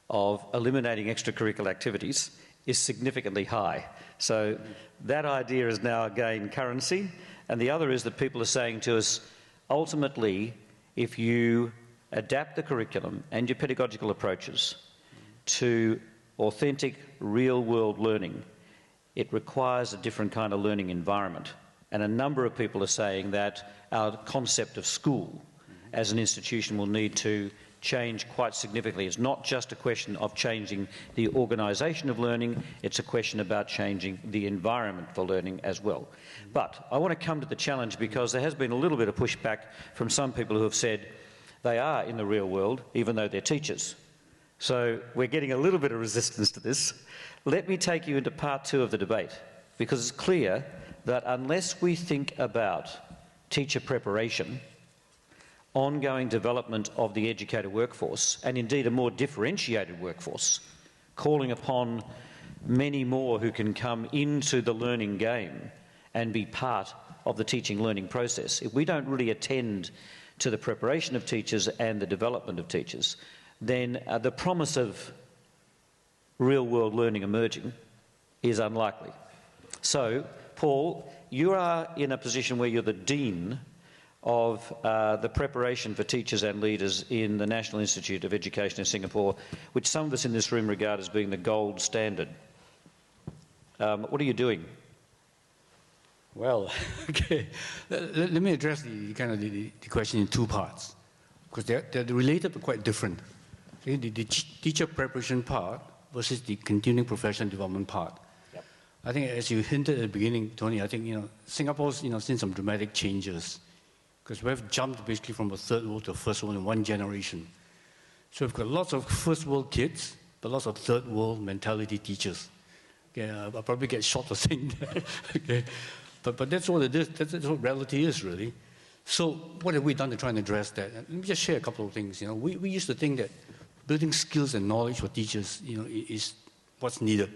of eliminating extracurricular activities is significantly high. So that idea has now gained currency. And the other is that people are saying to us, ultimately, if you adapt the curriculum and your pedagogical approaches to authentic, real-world learning, it requires a different kind of learning environment. And a number of people are saying that our concept of school as an institution will need to change quite significantly. It's not just a question of changing the organisation of learning, it's a question about changing the environment for learning as well. But I want to come to the challenge, because there has been a little bit of pushback from some people who have said they are in the real world, even though they're teachers. So we're getting a little bit of resistance to this. Let me take you into part two of the debate, because it's clear that unless we think about teacher preparation, ongoing development of the educator workforce, and indeed a more differentiated workforce, calling upon many more who can come into the learning game and be part of the teaching learning process, if we don't really attend to the preparation of teachers and the development of teachers, then the promise of real-world learning emerging is unlikely. So, Paul, you are in a position where you're the Dean of the preparation for teachers and leaders in the National Institute of Education in Singapore, which some of us in this room regard as being the gold standard. What are you doing? Well, okay. Let me address the question in two parts, because they're related but quite different. Okay, the teacher preparation part versus the continuing professional development part. Yep. I think, as you hinted at the beginning, Tony, I think Singapore's seen some dramatic changes because we've jumped basically from a third world to a first world in one generation. So we've got lots of first world kids, but lots of third world mentality teachers. Okay, I'll probably get shot for saying that. Okay, but that's what it is. That's what reality is, really. So what have we done to try and address that? And let me just share a couple of things. You know, we used to think that building skills and knowledge for teachers, you know, is what's needed.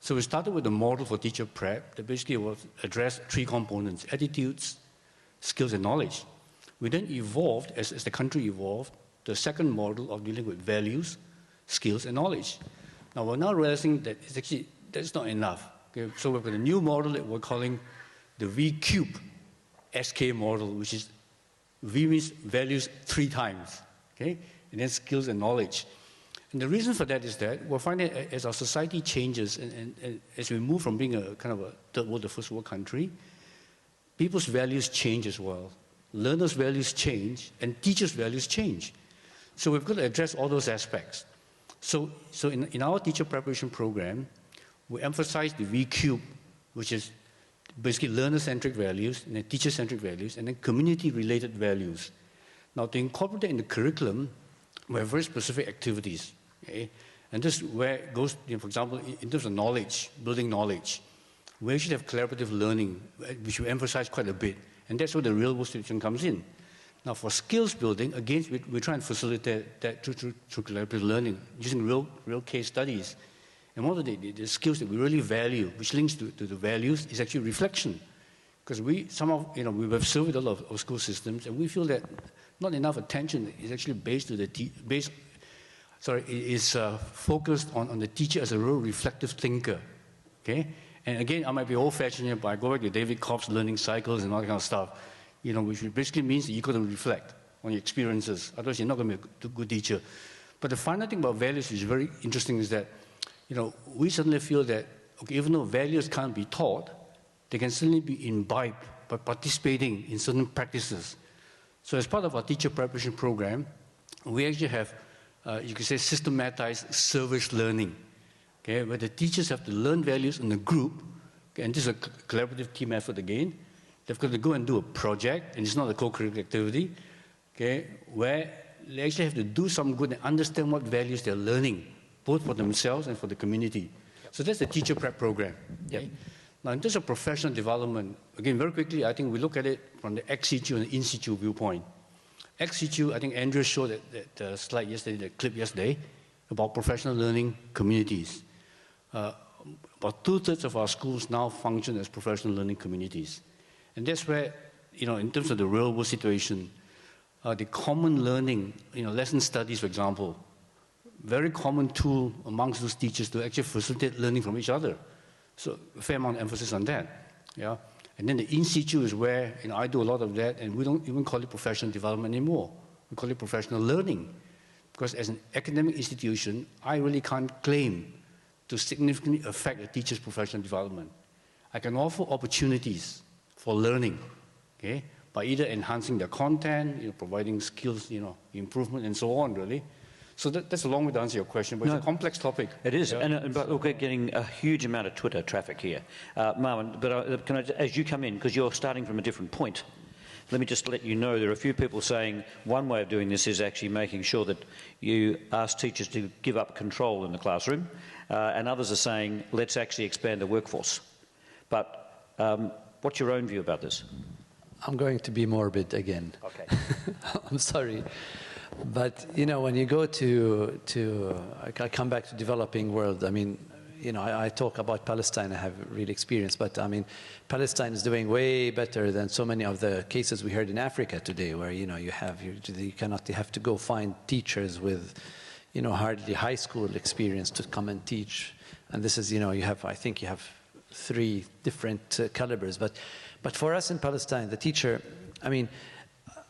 So we started with a model for teacher prep that basically was address three components: attitudes, skills, and knowledge. We then evolved, as the country evolved, the second model of dealing with values, skills, and knowledge. Now we're now realizing that it's actually that's not enough. Okay? So we've got a new model that we're calling the V Cube SK model, which is V means values 3 times, okay? And then skills and knowledge. And the reason for that is that we're finding as our society changes and as we move from being a kind of a third world to first world country, people's values change as well. Learners' values change and teachers' values change. So we've got to address all those aspects. So in our teacher preparation program, we emphasize the V Cube, which is basically learner-centric values, and then teacher-centric values, and then community-related values. Now, to incorporate that in the curriculum, we have very specific activities. Okay? And this is where it goes, you know, for example, in terms of knowledge, building knowledge, we actually have collaborative learning, which we emphasize quite a bit. And that's where the real-world situation comes in. Now, for skills building, again, we try and facilitate that through collaborative learning, using real case studies. And one of the skills that we really value, which links to the values, is actually reflection. Because we've surveyed a lot of school systems, and we feel that not enough attention is actually focused on the teacher as a real reflective thinker. Okay? And again, I might be old-fashioned here, but I go back to David Kopp's learning cycles and all that kind of stuff, you know, which basically means that you've got to reflect on your experiences. Otherwise, you're not going to be a good teacher. But the final thing about values, which is very interesting, is that, you know, we suddenly feel that, okay, even though values can't be taught, they can certainly be imbibed by participating in certain practices. So as part of our teacher preparation program, we actually have, you could say, systematized service learning, okay, where the teachers have to learn values in a group, okay, and this is a collaborative team effort again. They've got to go and do a project, and it's not a co-curricular activity, okay, where they actually have to do some good and understand what values they're learning, both for themselves and for the community. So that's the teacher prep program. Okay? Now, in terms of professional development, again, very quickly, I think we look at it from the ex situ and the in situ viewpoint. Ex situ, I think Andrew showed that slide yesterday, the clip yesterday, about professional learning communities. About 2/3 of our schools now function as professional learning communities. And that's where, you know, in terms of the real world situation, the common learning, you know, lesson studies, for example, very common tool amongst those teachers to actually facilitate learning from each other. So a fair amount of emphasis on that. Yeah? And then the in situ is where, you know, I do a lot of that, and we don't even call it professional development anymore. We call it professional learning. Because as an academic institution, I really can't claim to significantly affect a teacher's professional development. I can offer opportunities for learning, okay, by either enhancing their content, you know, providing skills, you know, improvement, and so on, really. So that's a long way to answer your question, but it's a complex topic. It is, yeah. But look, we're getting a huge amount of Twitter traffic here. Marwan, but can I, as you come in, because you're starting from a different point, let me just let you know there are a few people saying one way of doing this is actually making sure that you ask teachers to give up control in the classroom, and others are saying let's actually expand the workforce. But what's your own view about this? I'm going to be morbid again. Okay. I'm sorry. But, you know, when you go I come back to developing world, I mean, you know, I talk about Palestine, I have real experience, but I mean, Palestine is doing way better than so many of the cases we heard in Africa today, where, you know, you have to go find teachers with, you know, hardly high school experience to come and teach. And this is, you know, I think you have 3 different calibers. But for us in Palestine, the teacher, I mean,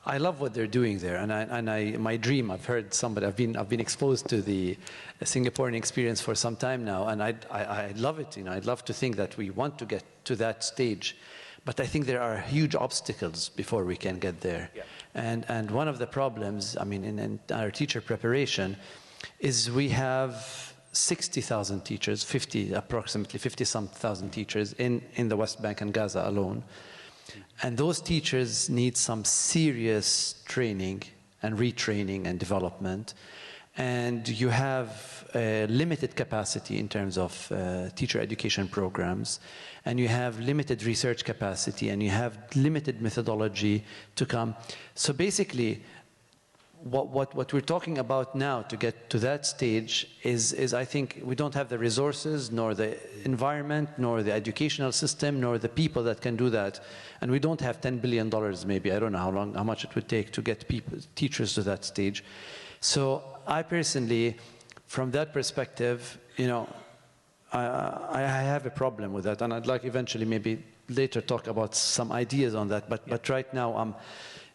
I love what they're doing there, and my dream. I've heard somebody. I've been exposed to the Singaporean experience for some time now, and I love it. You know, I'd love to think that we want to get to that stage, but I think there are huge obstacles before we can get there. Yeah. And one of the problems, I mean, in our teacher preparation, is we have 60,000 teachers, approximately 50-some thousand teachers in the West Bank and Gaza alone. And those teachers need some serious training and retraining and development. And you have a limited capacity in terms of teacher education programs, and you have limited research capacity, and you have limited methodology to come. So basically, what we're talking about now to get to that stage is I think we don't have the resources, nor the environment, nor the educational system, nor the people that can do that. And we don't have $10 billion maybe. I don't know how much it would take to get teachers to that stage. So I personally, from that perspective, you know, I have a problem with that, and I'd like eventually maybe later talk about some ideas on that. But right now,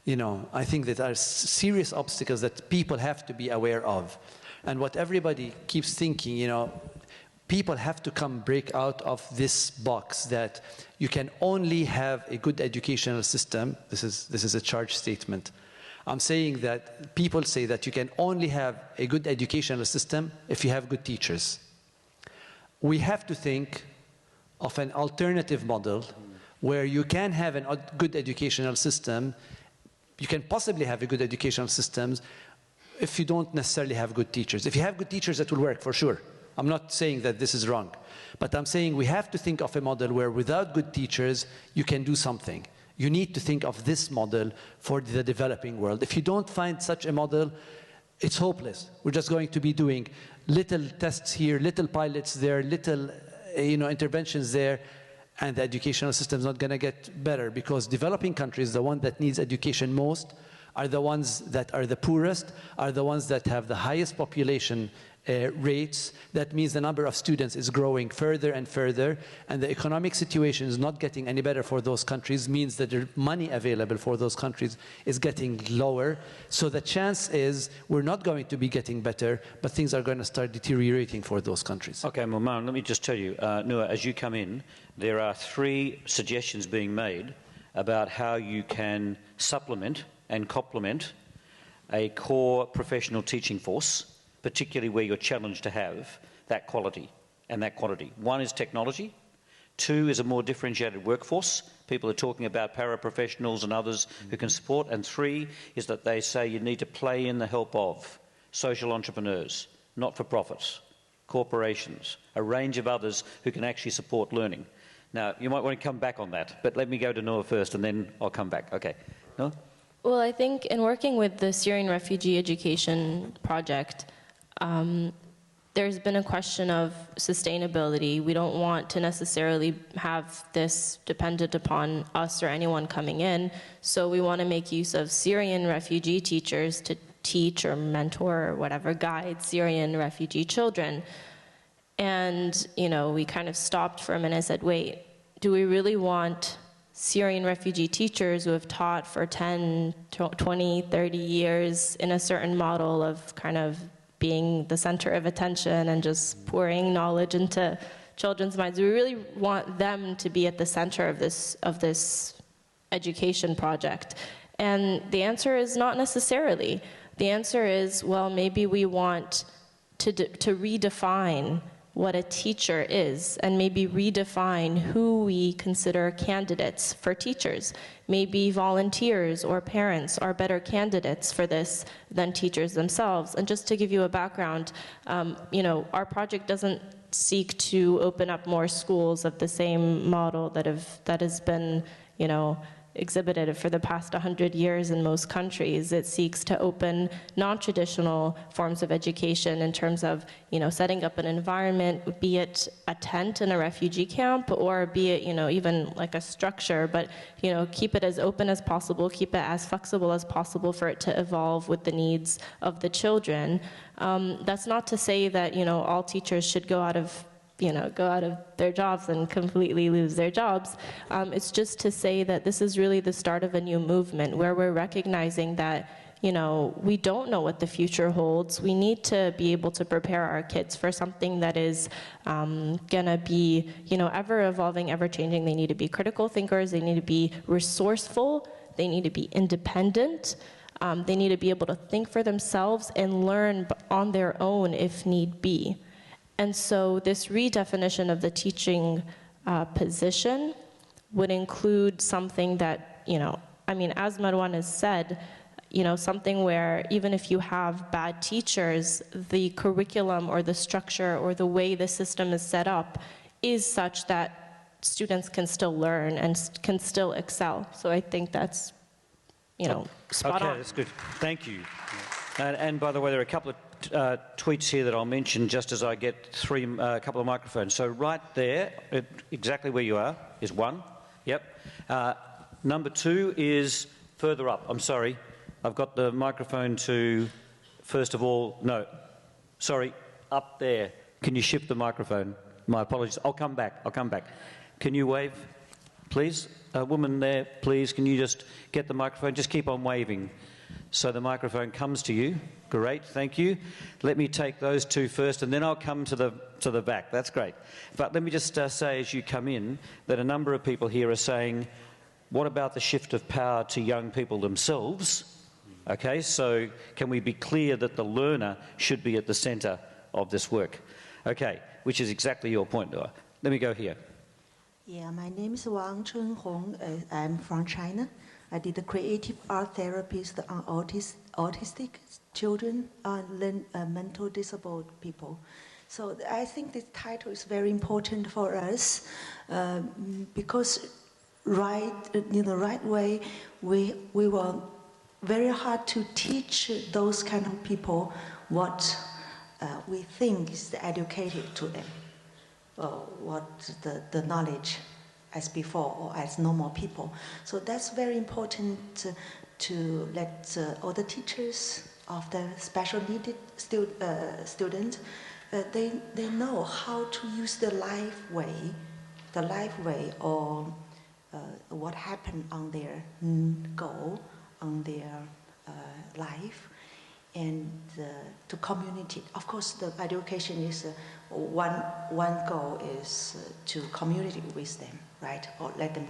you know, I think that there are serious obstacles that people have to be aware of. And what everybody keeps thinking, you know, people have to break out of this box that you can only have a good educational system. This is a charge statement. I'm saying that people say that you can only have a good educational system if you have good teachers. We have to think of an alternative model where you can have a good educational system. You can possibly have a good educational system if you don't necessarily have good teachers. If you have good teachers, that will work for sure. I'm not saying that this is wrong, but I'm saying we have to think of a model where without good teachers, you can do something. You need to think of this model for the developing world. If you don't find such a model, it's hopeless. We're just going to be doing little tests here, little pilots there, little interventions there, and the educational system is not going to get better, because developing countries, the one that needs education most, are the ones that are the poorest, are the ones that have the highest population rates. That means the number of students is growing further and further, and the economic situation is not getting any better for those countries, means that the money available for those countries is getting lower. So the chance is we're not going to be getting better, but things are going to start deteriorating for those countries. Okay, Mouman, let me just tell you, Noor, as you come in, there are 3 suggestions being made about how you can supplement and complement a core professional teaching force, particularly where you're challenged to have that quality and that quantity. 1 is technology. 2 is a more differentiated workforce. People are talking about paraprofessionals and others who can support. And 3 is that they say you need to play in the help of social entrepreneurs, not-for-profits, corporations, a range of others who can actually support learning. Now, you might want to come back on that, but let me go to Noor first, and then I'll come back. Okay. Noor? Well, I think in working with the Syrian Refugee Education Project, there's been a question of sustainability. We don't want to necessarily have this dependent upon us or anyone coming in, so we want to make use of Syrian refugee teachers to teach or mentor or whatever, guide Syrian refugee children. And, you know, we kind of stopped for a minute and said, wait, do we really want Syrian refugee teachers who have taught for 10, 20, 30 years in a certain model of kind of being the center of attention and just pouring knowledge into children's minds? Do we really want them to be at the center of this education project? And the answer is not necessarily. The answer is, well, maybe we want to redefine what a teacher is, and maybe redefine who we consider candidates for teachers. Maybe volunteers or parents are better candidates for this than teachers themselves. And just to give you a background, our project doesn't seek to open up more schools of the same model that has been, exhibited for the past 100 years in most countries. It seeks to open non-traditional forms of education in terms of, setting up an environment, be it a tent in a refugee camp, or be it, even like a structure, but, keep it as open as possible, keep it as flexible as possible for it to evolve with the needs of the children. That's not to say that, all teachers should go out of their jobs and completely lose their jobs. It's just to say that this is really the start of a new movement where we're recognizing that, we don't know what the future holds. We need to be able to prepare our kids for something that is gonna be, ever evolving, ever changing. They need to be critical thinkers. They need to be resourceful. They need to be independent. They need to be able to think for themselves and learn on their own if need be. And so this redefinition of the teaching position would include something that, I mean, as Marwan has said, something where even if you have bad teachers, the curriculum or the structure or the way the system is set up is such that students can still learn and can still excel. So I think that's, spot on. Okay, that's good. Thank you. And by the way, there are a couple of tweets here that I'll mention just as I get a couple of microphones. So right there, exactly where you are, is one. Yep. Number two is further up. I'm sorry. I've got the microphone to, first of all, no. Sorry, up there. Can you shift the microphone? My apologies. I'll come back. Can you wave, please? A woman there, please. Can you just get the microphone? Just keep on waving so the microphone comes to you. Great, thank you. Let me take those two first, and then I'll come to the back. That's great. But let me just say, as you come in, that a number of people here are saying, what about the shift of power to young people themselves? Okay, so can we be clear that the learner should be at the centre of this work? Okay, which is exactly your point, Noah. Let me go here. Yeah, my name is Wang Chunhong. I'm from China. I did the creative art therapist on autistic children and mental disabled people. So I think this title is very important for us because in the right way, we were very hard to teach those kind of people what we think is educated to them, what the knowledge as before or as normal people. So that's very important to let all the teachers of the special needed students, they know how to use the life way or what happened on their goal, on their life, and to community. Of course, the education is one goal is to communicate with them, right? Or let them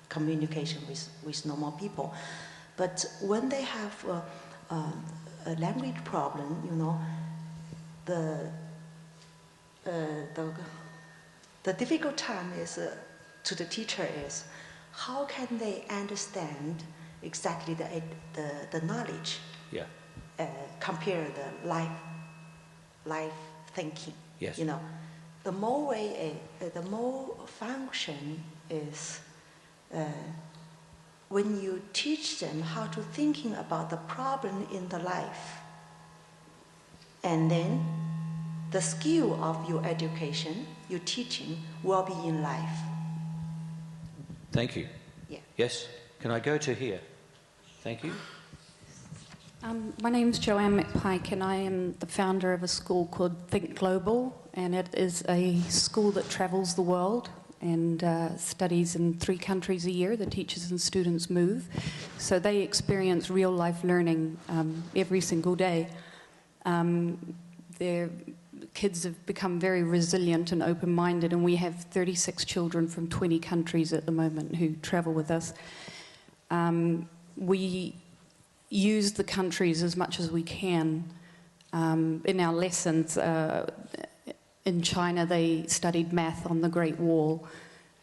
communication with normal people. But when they have a language problem, the difficult time is to the teacher is how can they understand exactly the knowledge? Yeah. Compare the life thinking. Yes. The more function is when you teach them how to thinking about the problem in the life, and then the skill of your education, your teaching will be in life. Thank you. Yeah. Yes. Can I go to here? Thank you. My name's Joanne McPike, and I am the founder of a school called Think Global, and it is a school that travels the world and studies in 3 countries a year. The teachers and students move, so they experience real-life learning every single day. Their kids have become very resilient and open-minded, and we have 36 children from 20 countries at the moment who travel with us. We use the countries as much as we can in our lessons. In China, they studied math on the Great Wall.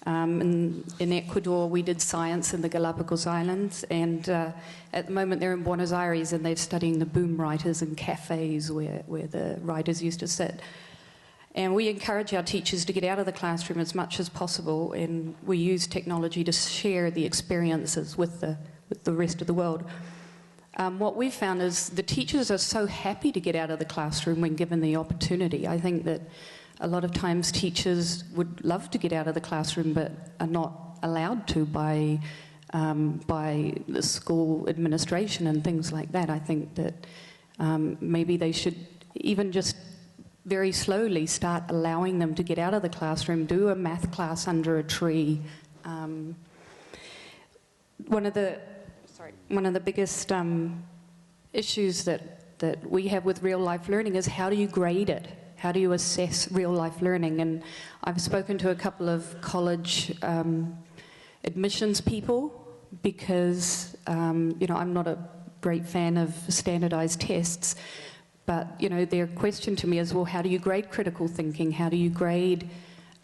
In Ecuador, we did science in the Galapagos Islands. And at the moment, they're in Buenos Aires, and they're studying the boom writers in cafes where the writers used to sit. And we encourage our teachers to get out of the classroom as much as possible, and we use technology to share the experiences with the rest of the world. What we've found is the teachers are so happy to get out of the classroom when given the opportunity. I think that a lot of times teachers would love to get out of the classroom but are not allowed to by the school administration and things like that. I think that maybe they should even just very slowly start allowing them to get out of the classroom, do a math class under a tree. One of the biggest issues that we have with real-life learning is how do you grade it? How do you assess real-life learning? And I've spoken to a couple of college admissions people because, I'm not a great fan of standardized tests, but, their question to me is, well, how do you grade critical thinking? How do you grade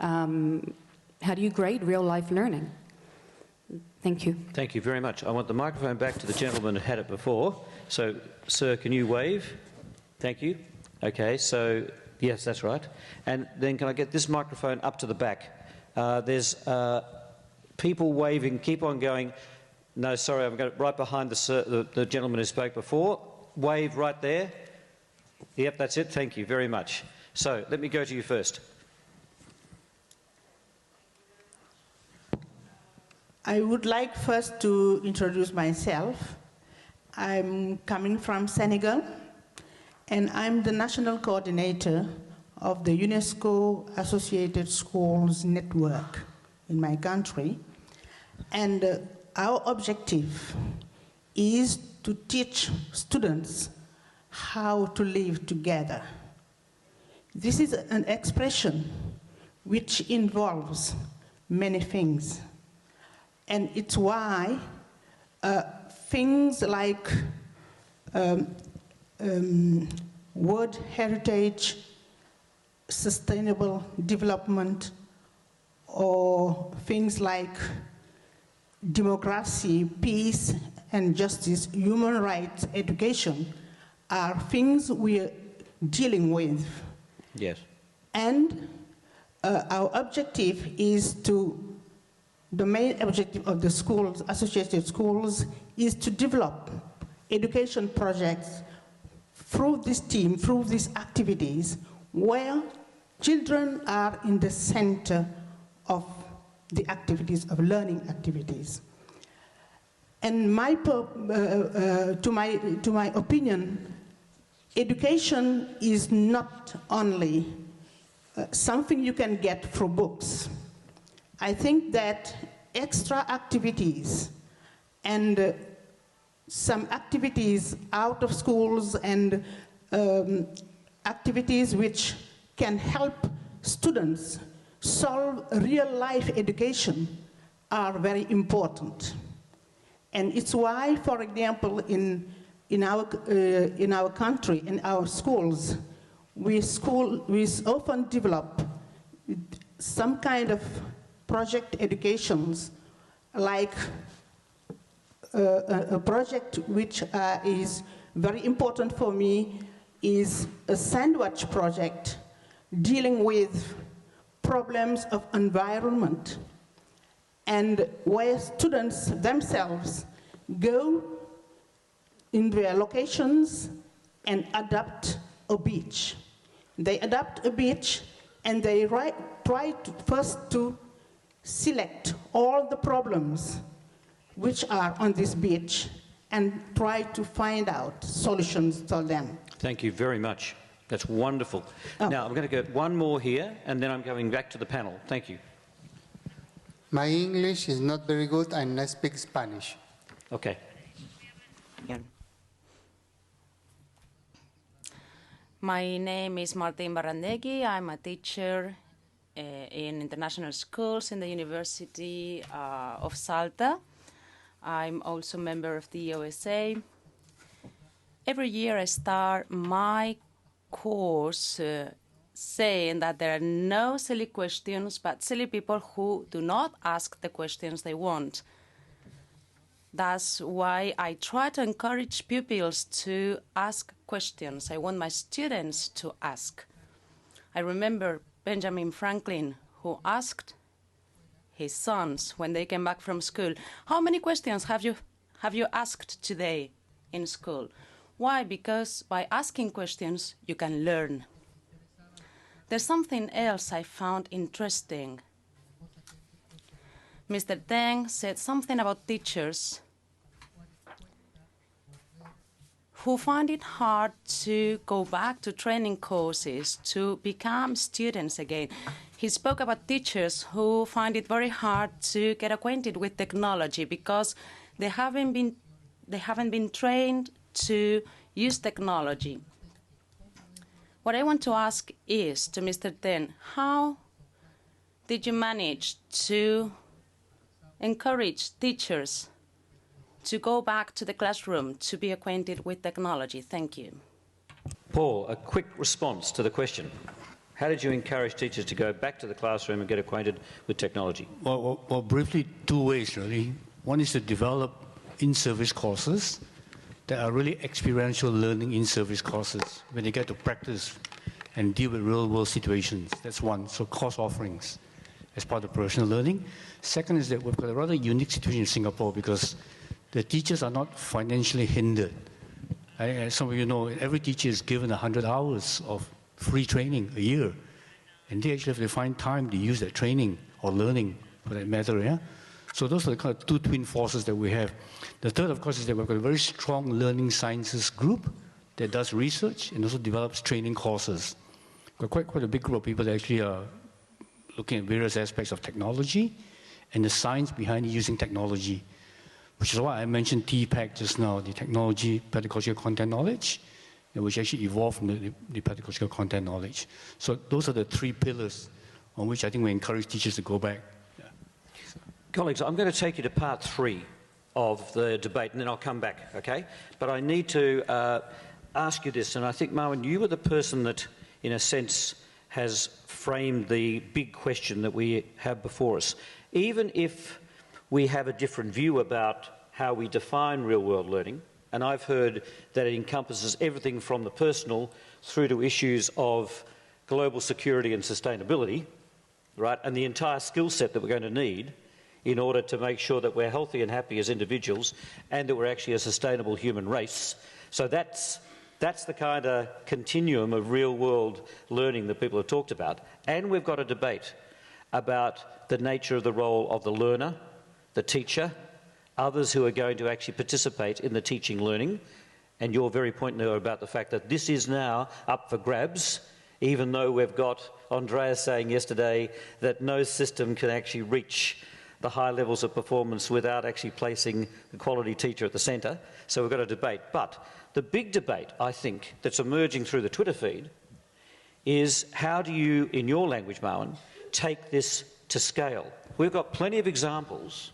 real-life learning? Thank you. Thank you very much. I want the microphone back to the gentleman who had it before. So, sir, can you wave? Thank you. Okay, so, yes, that's right. And then can I get this microphone up to the back? There's people waving. Keep on going. No, sorry, I've got it right behind the gentleman who spoke before. Wave right there. Yep, that's it. Thank you very much. So, let me go to you first. I would like first to introduce myself. I'm coming from Senegal, and I'm the national coordinator of the UNESCO Associated Schools Network in my country. And our objective is to teach students how to live together. This is an expression which involves many things. And it's why things like World Heritage, sustainable development, or things like democracy, peace, and justice, human rights, education, are things we're dealing with. Yes. And our objective is the main objective of the schools, associated schools, is to develop education projects through this team, through these activities, where children are in the center of the activities, of learning activities. And to my opinion, education is not only something you can get through books. I think that extra activities and some activities out of schools and activities which can help students solve real-life education are very important. And it's why, for example, in our country, in our schools, we often develop some kind of project educations, like a project which is very important for me is a sandwich project dealing with problems of environment, and where students themselves go in their locations and adapt a beach. They adapt a beach and they try to first to select all the problems which are on this beach and try to find out solutions for them. Thank you very much. That's wonderful. Now, I'm going to get one more here, and then I'm going back to the panel. Thank you. My English is not very good, and I speak Spanish. Okay. My name is Martin Barrandegui. I'm a teacher in international schools in the University of Salta. I'm also a member of the OSA. Every year I start my course saying that there are no silly questions, but silly people who do not ask the questions they want. That's why I try to encourage pupils to ask questions. I want my students to ask. I remember Benjamin Franklin, who asked his sons when they came back from school, "How many questions have you asked today in school?" Why? Because by asking questions, you can learn. There's something else I found interesting. Mr. Deng said something about teachers who find it hard to go back to training courses, to become students again. He spoke about teachers who find it very hard to get acquainted with technology because they haven't been trained to use technology. What I want to ask is to Mr. Deng, how did you manage to encourage teachers to go back to the classroom to be acquainted with technology? Thank you. Paul, a quick response to the question. How did you encourage teachers to go back to the classroom and get acquainted with technology? Well, briefly, two ways really. One is to develop in-service courses that are really experiential learning in-service courses, when they get to practice and deal with real-world situations. That's one, so course offerings as part of professional learning. Second is that we've got a rather unique situation in Singapore because the teachers are not financially hindered. As some of you know, every teacher is given 100 hours of free training a year, and they actually have to find time to use that training or learning for that matter, yeah? So those are the kind of two twin forces that we have. The third, of course, is that we've got a very strong learning sciences group that does research and also develops training courses. We've got quite a big group of people that actually are looking at various aspects of technology and the science behind using technology, which is why I mentioned TPAC just now, the technology, pedagogical content knowledge, which actually evolved from the pedagogical content knowledge. So those are the three pillars on which I think we encourage teachers to go back. Yeah. Colleagues, I'm going to take you to part 3 of the debate, and then I'll come back, okay? But I need to ask you this, and I think, Marwan, you were the person that, in a sense, has framed the big question that we have before us. Even if we have a different view about how we define real-world learning, and I've heard that it encompasses everything from the personal through to issues of global security and sustainability, right, and the entire skill set that we're going to need in order to make sure that we're healthy and happy as individuals and that we're actually a sustainable human race. So that's the kind of continuum of real-world learning that people have talked about. And we've got a debate about the nature of the role of the learner, the teacher, others who are going to actually participate in the teaching learning. And your very point now about the fact that this is now up for grabs, even though we've got Andreas saying yesterday that no system can actually reach the high levels of performance without actually placing the quality teacher at the centre. So we've got a debate. But the big debate, I think, that's emerging through the Twitter feed is how do you, in your language, Marwan, take this to scale? We've got plenty of examples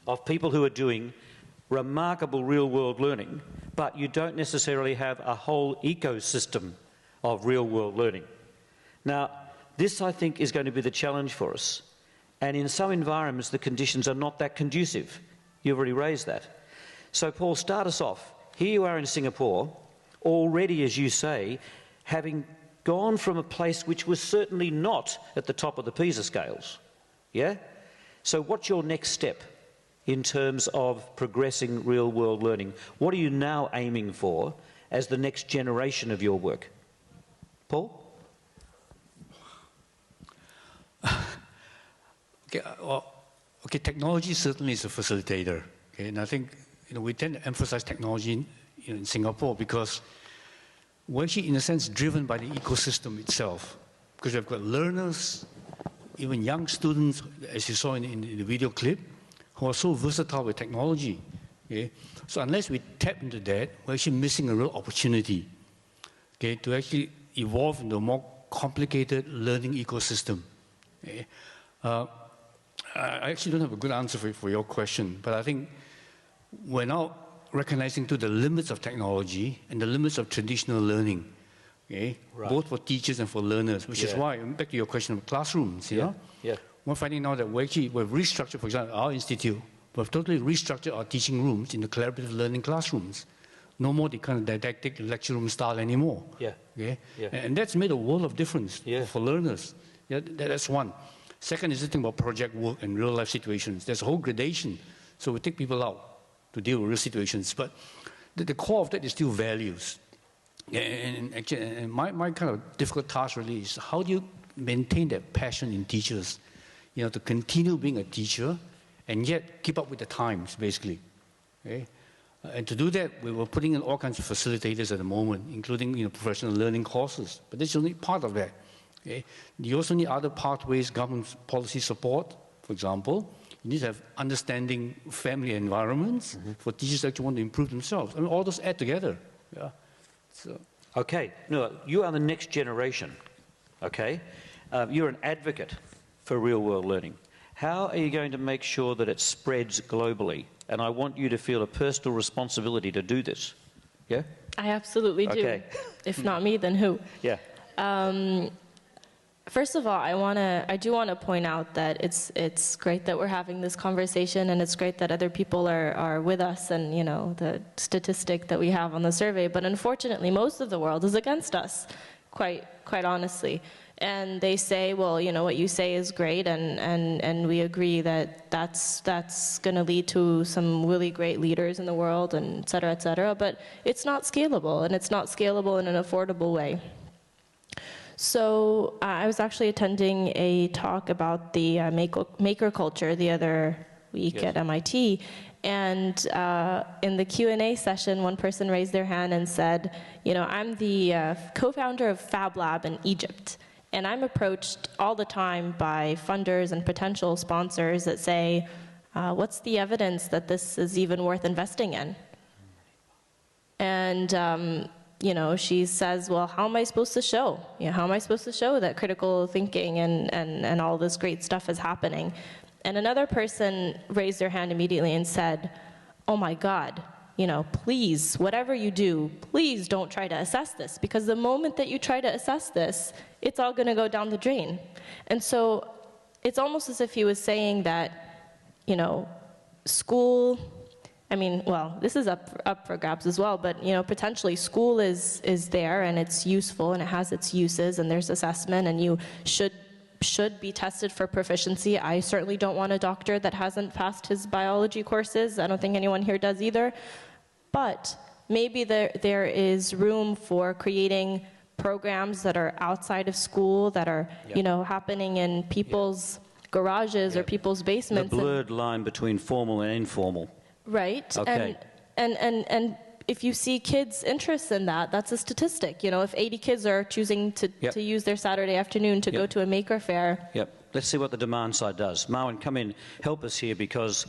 of people who are doing remarkable real-world learning, but you don't necessarily have a whole ecosystem of real-world learning. Now, this, I think, is going to be the challenge for us. And in some environments, the conditions are not that conducive. You've already raised that. So, Paul, start us off. Here you are in Singapore, already, as you say, having gone from a place which was certainly not at the top of the PISA scales. Yeah? So what's your next step in terms of progressing real-world learning? What are you now aiming for as the next generation of your work? Paul? Okay, technology certainly is a facilitator. Okay, and I think we tend to emphasize technology in Singapore because we're actually, in a sense, driven by the ecosystem itself. Because we've got learners, even young students, as you saw in the video clip, who are so versatile with technology. Okay? So unless we tap into that, we're actually missing a real opportunity, okay, to actually evolve into a more complicated learning ecosystem. Okay? I actually don't have a good answer for your question, but I think we're now recognizing the limits of technology and the limits of traditional learning, okay? Right. Both for teachers and for learners, which is why, back to your question of classrooms, you know? Yeah. We're finding now that we've restructured, for example, our institute, we've totally restructured our teaching rooms into collaborative learning classrooms. No more the kind of didactic lecture room style anymore. Yeah. Okay? Yeah. And that's made a world of difference for learners. Yeah, that's one. Second is the thing about project work and real life situations. There's a whole gradation. So we take people out to deal with real situations. But the core of that is still values. And actually, my kind of difficult task really is how do you maintain that passion in teachers, you know, to continue being a teacher and yet keep up with the times, basically. Okay? And to do that, we were putting in all kinds of facilitators at the moment, including professional learning courses. But this is only part of that. Okay? You also need other pathways, government policy support, for example. You need to have understanding family environments for teachers that actually want to improve themselves. I mean, all those add together. Yeah. So. Okay. No, you are the next generation. Okay. You're an advocate for real-world learning. How are you going to make sure that it spreads globally? And I want you to feel a personal responsibility to do this. Yeah? I absolutely do. Okay. If not me, then who? Yeah. First of all, I do want to point out that it's great that we're having this conversation, and it's great that other people are with us, and you know the statistic that we have on the survey. But unfortunately, most of the world is against us, quite honestly. And they say, well, you know what you say is great, and we agree that that's going to lead to some really great leaders in the world, and et cetera, et cetera. But it's not scalable, and it's not scalable in an affordable way. So I was actually attending a talk about the maker culture the other week at MIT, and in the Q&A session, one person raised their hand and said, you know, I'm the co-founder of Fab Lab in Egypt, and I'm approached all the time by funders and potential sponsors that say, what's the evidence that this is even worth investing in? And you know, she says, well, how am I supposed to show? You know, how am I supposed to show that critical thinking and all this great stuff is happening? And another person raised their hand immediately and said, oh my God, you know, please, whatever you do, please don't try to assess this, because the moment that you try to assess this, it's all going to go down the drain. And so it's almost as if he was saying that, you know, school, I mean, well, this is up for grabs as well, but you know, potentially school is there, and it's useful, and it has its uses, and there's assessment, and you should be tested for proficiency. I certainly don't want a doctor that hasn't passed his biology courses. I don't think anyone here does either. But maybe there is room for creating programs that are outside of school, that are you know, happening in people's garages or people's basements. The blurred line between formal and informal. Right. Okay. And if you see kids' interest in that, that's a statistic. You know, if 80 kids are choosing to use their Saturday afternoon to go to a maker fair. Yep. Let's see what the demand side does. Marwan, come in, help us here, because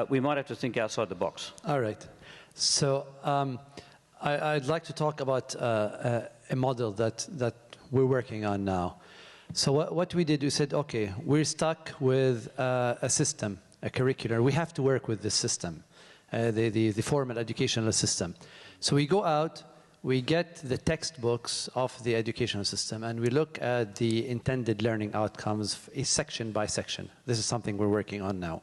we might have to think outside the box. All right. So I'd like to talk about a model that we're working on now. So what we did, we said, okay, we're stuck with a system, a curriculum. We have to work with this system. The formal educational system. So we go out, we get the textbooks of the educational system, and we look at the intended learning outcomes section by section. This is something we're working on now.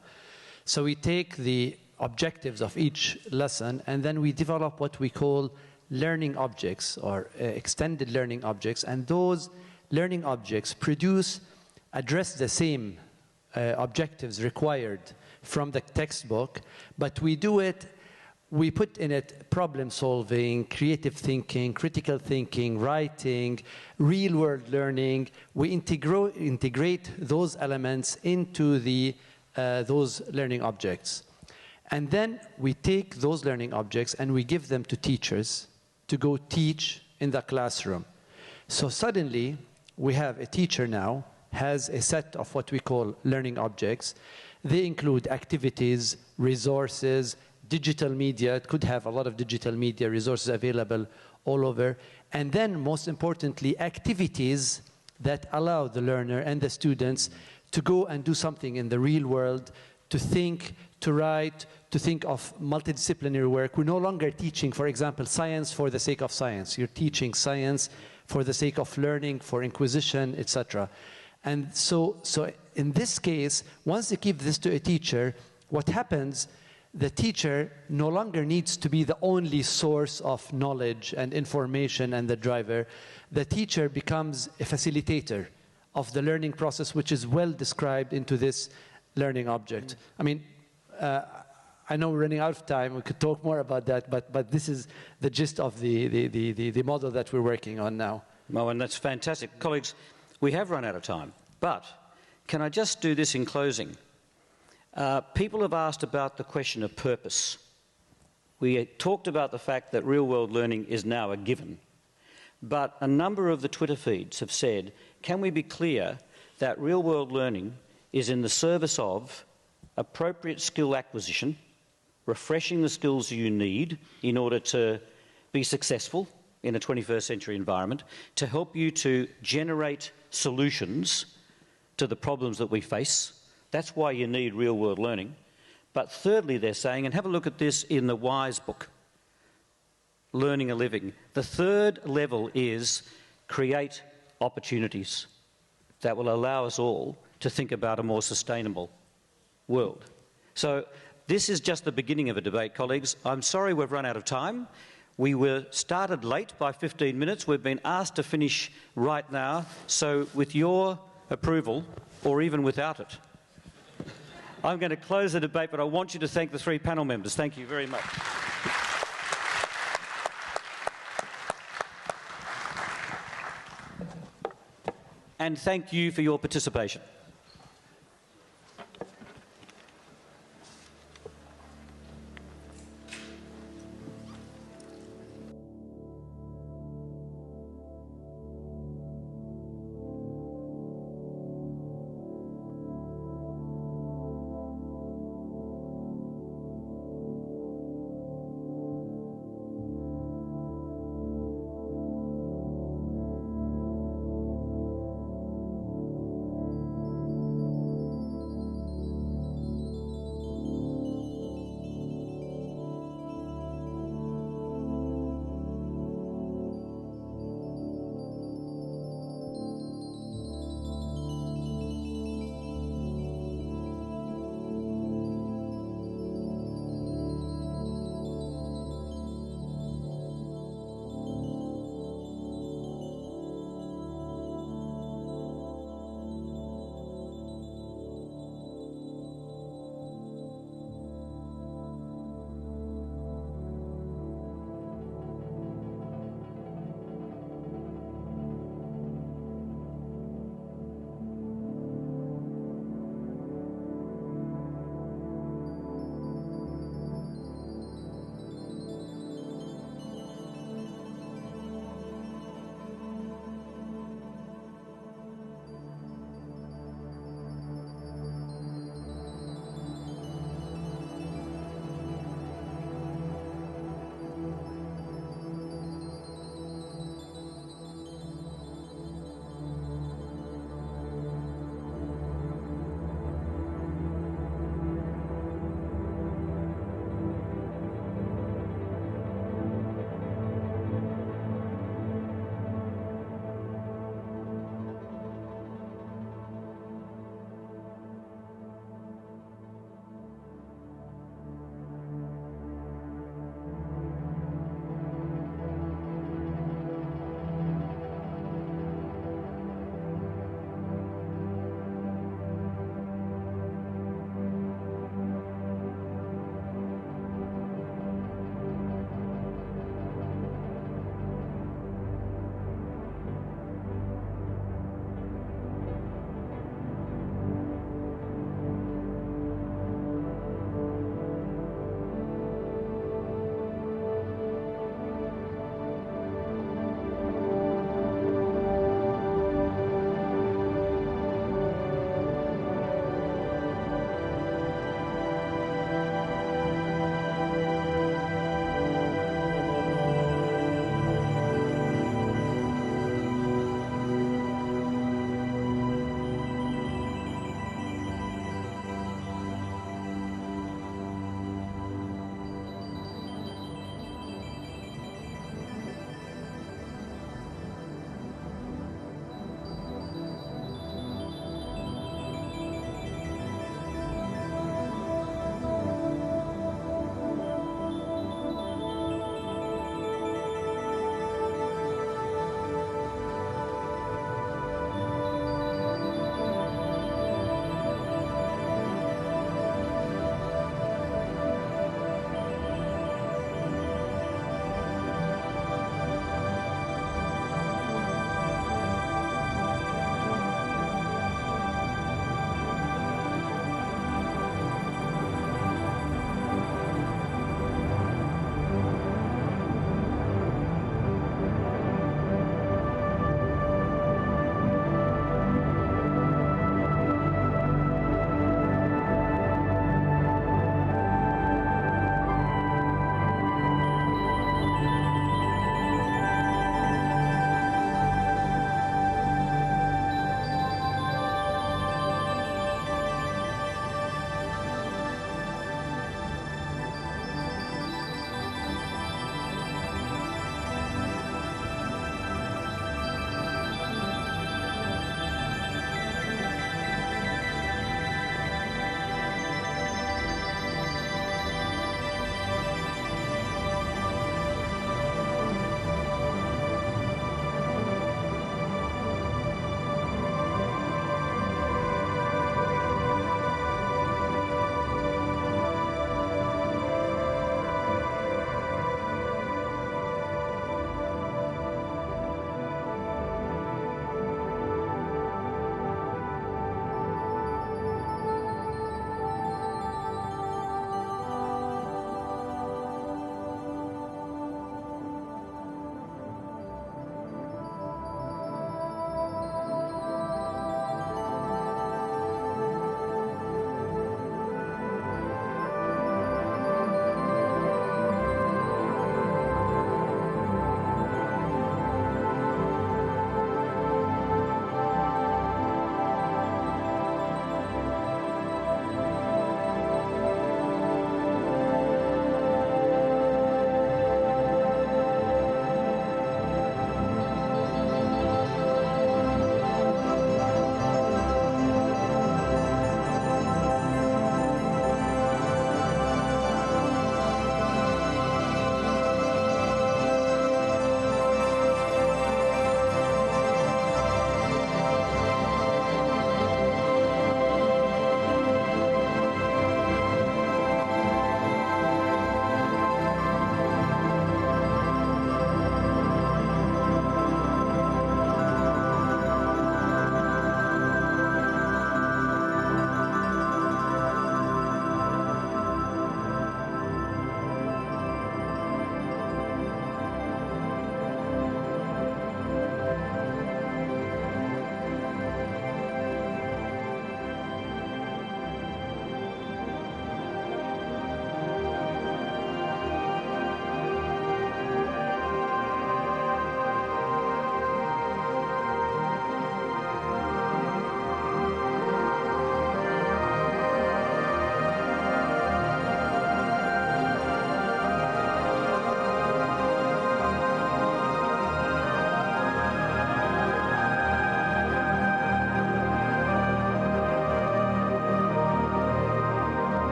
So we take the objectives of each lesson, and then we develop what we call learning objects, or extended learning objects, and those learning objects address the same objectives required from the textbook, but we put in it problem solving, creative thinking, critical thinking, writing, real world learning. We integrate those elements into those learning objects. And then we take those learning objects and we give them to teachers to go teach in the classroom. So suddenly we have a teacher now has a set of what we call learning objects. They include activities, resources, digital media. It could have a lot of digital media resources available all over. And then, most importantly, activities that allow the learner and the students to go and do something in the real world, to think, to write, to think of multidisciplinary work. We're no longer teaching, for example, science for the sake of science. You're teaching science for the sake of learning, for inquisition, etc. And so in this case, once they give this to a teacher, what happens, the teacher no longer needs to be the only source of knowledge and information and the driver. The teacher becomes a facilitator of the learning process, which is well described into this learning object. I mean, I know we're running out of time. We could talk more about that, but this is the gist of the model that we're working on now. Marwan, that's fantastic. Colleagues, we have run out of time, but can I just do this in closing? People have asked about the question of purpose. We talked about the fact that real-world learning is now a given, but a number of the Twitter feeds have said, can we be clear that real-world learning is in the service of appropriate skill acquisition, refreshing the skills you need in order to be successful in a 21st century environment, to help you to generate solutions to the problems that we face. That's why you need real-world learning. But thirdly, they're saying, and have a look at this in the WISE book, Learning a Living, the third level is create opportunities. that will allow us all to think about a more sustainable world. So this is just the beginning of a debate, colleagues. I'm sorry we've run out of time. We were started late by 15 minutes. We've been asked to finish right now. So with your approval, or even without it, I'm going to close the debate, but I want you to thank the three panel members. Thank you very much. And thank you for your participation.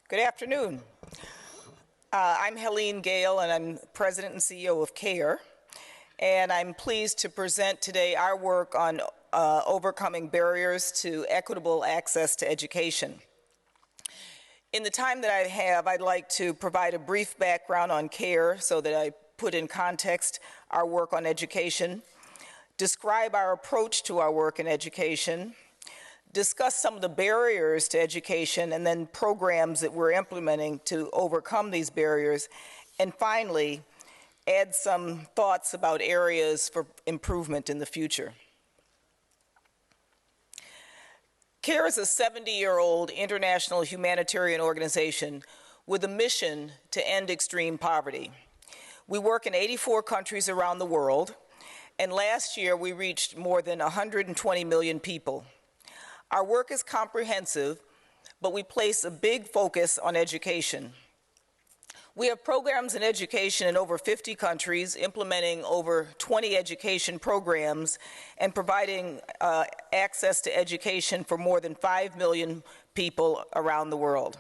Good afternoon. I'm Helene Gale, and I'm President and CEO of CARE. And I'm pleased to present today our work on overcoming barriers to equitable access to education. In the time that I have, I'd like to provide a brief background on CARE so that I put in context our work on education, describe our approach to our work in education, discuss some of the barriers to education and then programs that we're implementing to overcome these barriers, and finally, add some thoughts about areas for improvement in the future. CARE is a 70-year-old international humanitarian organization with a mission to end extreme poverty. We work in 84 countries around the world, and last year we reached more than 120 million people. Our work is comprehensive, but we place a big focus on education. We have programs in education in over 50 countries, implementing over 20 education programs and providing access to education for more than 5 million people around the world.